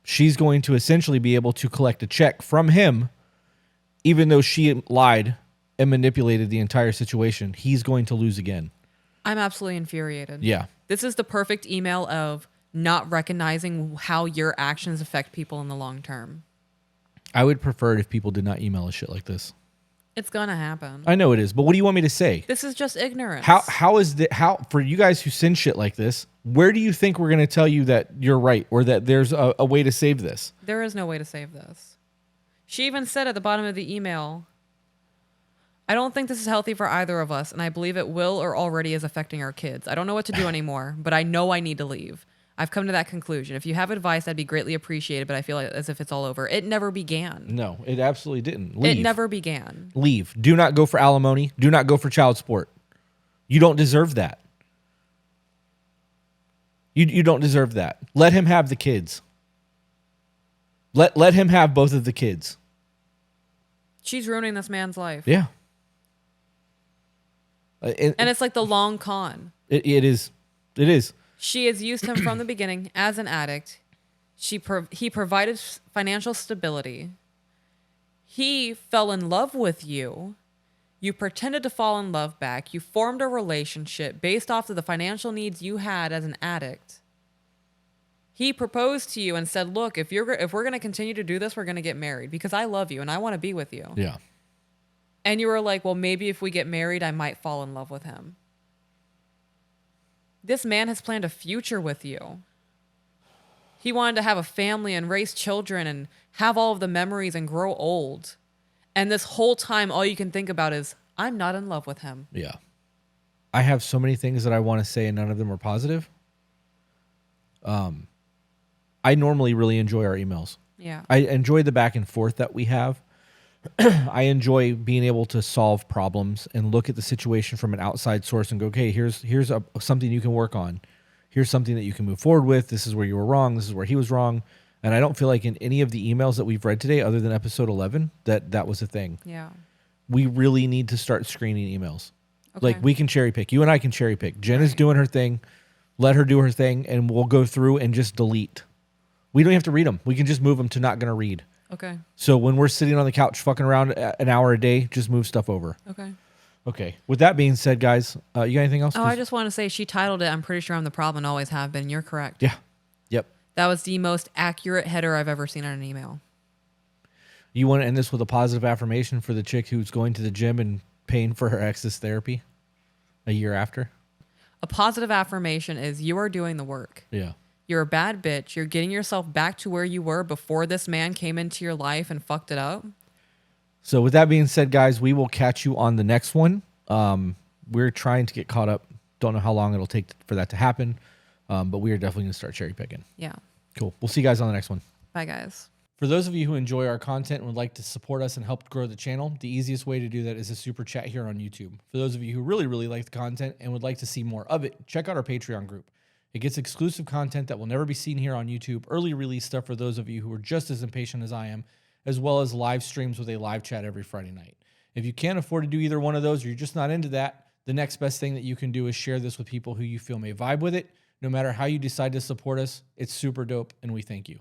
she's going to essentially be able to collect a check from him, even though she lied and manipulated the entire situation. He's going to lose again. I'm absolutely infuriated. Yeah. This is the perfect email of not recognizing how your actions affect people in the long term. I would prefer it if people did not email us shit like this. It's going to happen. I know it is, but what do you want me to say? This is just ignorance. How is the how for you guys who send shit like this? Where do you think we're going to tell you that you're right or that there's a way to save this? There is no way to save this. She even said at the bottom of the email, I don't think this is healthy for either of us, and I believe it will or already is affecting our kids. I don't know what to do anymore, but I know I need to leave. I've come to that conclusion. If you have advice, that'd be greatly appreciated, but I feel like as if it's all over. It never began. No, it absolutely didn't. Leave. It never began. Leave. Do not go for alimony. Do not go for child support. You don't deserve that. You don't deserve that. Let him have the kids. Let him have both of the kids. She's ruining this man's life. Yeah. And it's like the long con. It is. It is. She has used him from the beginning as an addict. He provided financial stability. He fell in love with you. You pretended to fall in love back. You formed a relationship based off of the financial needs you had as an addict. He proposed to you and said, "Look, if we're going to continue to do this, we're going to get married because I love you and I want to be with you." Yeah. And you were like, "Well, maybe if we get married, I might fall in love with him." This man has planned a future with you. He wanted to have a family and raise children and have all of the memories and grow old. And this whole time, all you can think about is, I'm not in love with him. Yeah. I have so many things that I want to say and none of them are positive. I normally really enjoy our emails. Yeah. I enjoy the back and forth that we have. I enjoy being able to solve problems and look at the situation from an outside source and go, okay, here's something you can work on. Here's something that you can move forward with. This is where you were wrong. This is where he was wrong. And I don't feel like in any of the emails that we've read today, other than episode 11, that was a thing. Yeah. We really need to start screening emails. Okay. Like we can cherry pick. You and I can cherry pick. Jen is doing her thing. Let her do her thing, and we'll go through and just delete. We don't have to read them. We can just move them to not going to read. Okay. So when we're sitting on the couch fucking around an hour a day, just move stuff over. Okay. Okay. With that being said, guys, you got anything else? Oh, I just want to say she titled it, I'm pretty sure I'm the problem and always have been. You're correct. Yeah. Yep. That was the most accurate header I've ever seen on an email. You want to end this with a positive affirmation for the chick who's going to the gym and paying for her ex's therapy a year after? A positive affirmation is you are doing the work. Yeah. You're a bad bitch. You're getting yourself back to where you were before this man came into your life and fucked it up. So with that being said, guys, we will catch you on the next one. We're trying to get caught up. Don't know how long it'll take for that to happen. But we are definitely going to start cherry picking. Yeah. Cool. We'll see you guys on the next one. Bye, guys. For those of you who enjoy our content and would like to support us and help grow the channel, the easiest way to do that is a super chat here on YouTube. For those of you who really, really like the content and would like to see more of it, check out our Patreon group. It gets exclusive content that will never be seen here on YouTube, early release stuff for those of you who are just as impatient as I am, as well as live streams with a live chat every Friday night. If you can't afford to do either one of those or you're just not into that, the next best thing that you can do is share this with people who you feel may vibe with it. No matter how you decide to support us, it's super dope, and we thank you.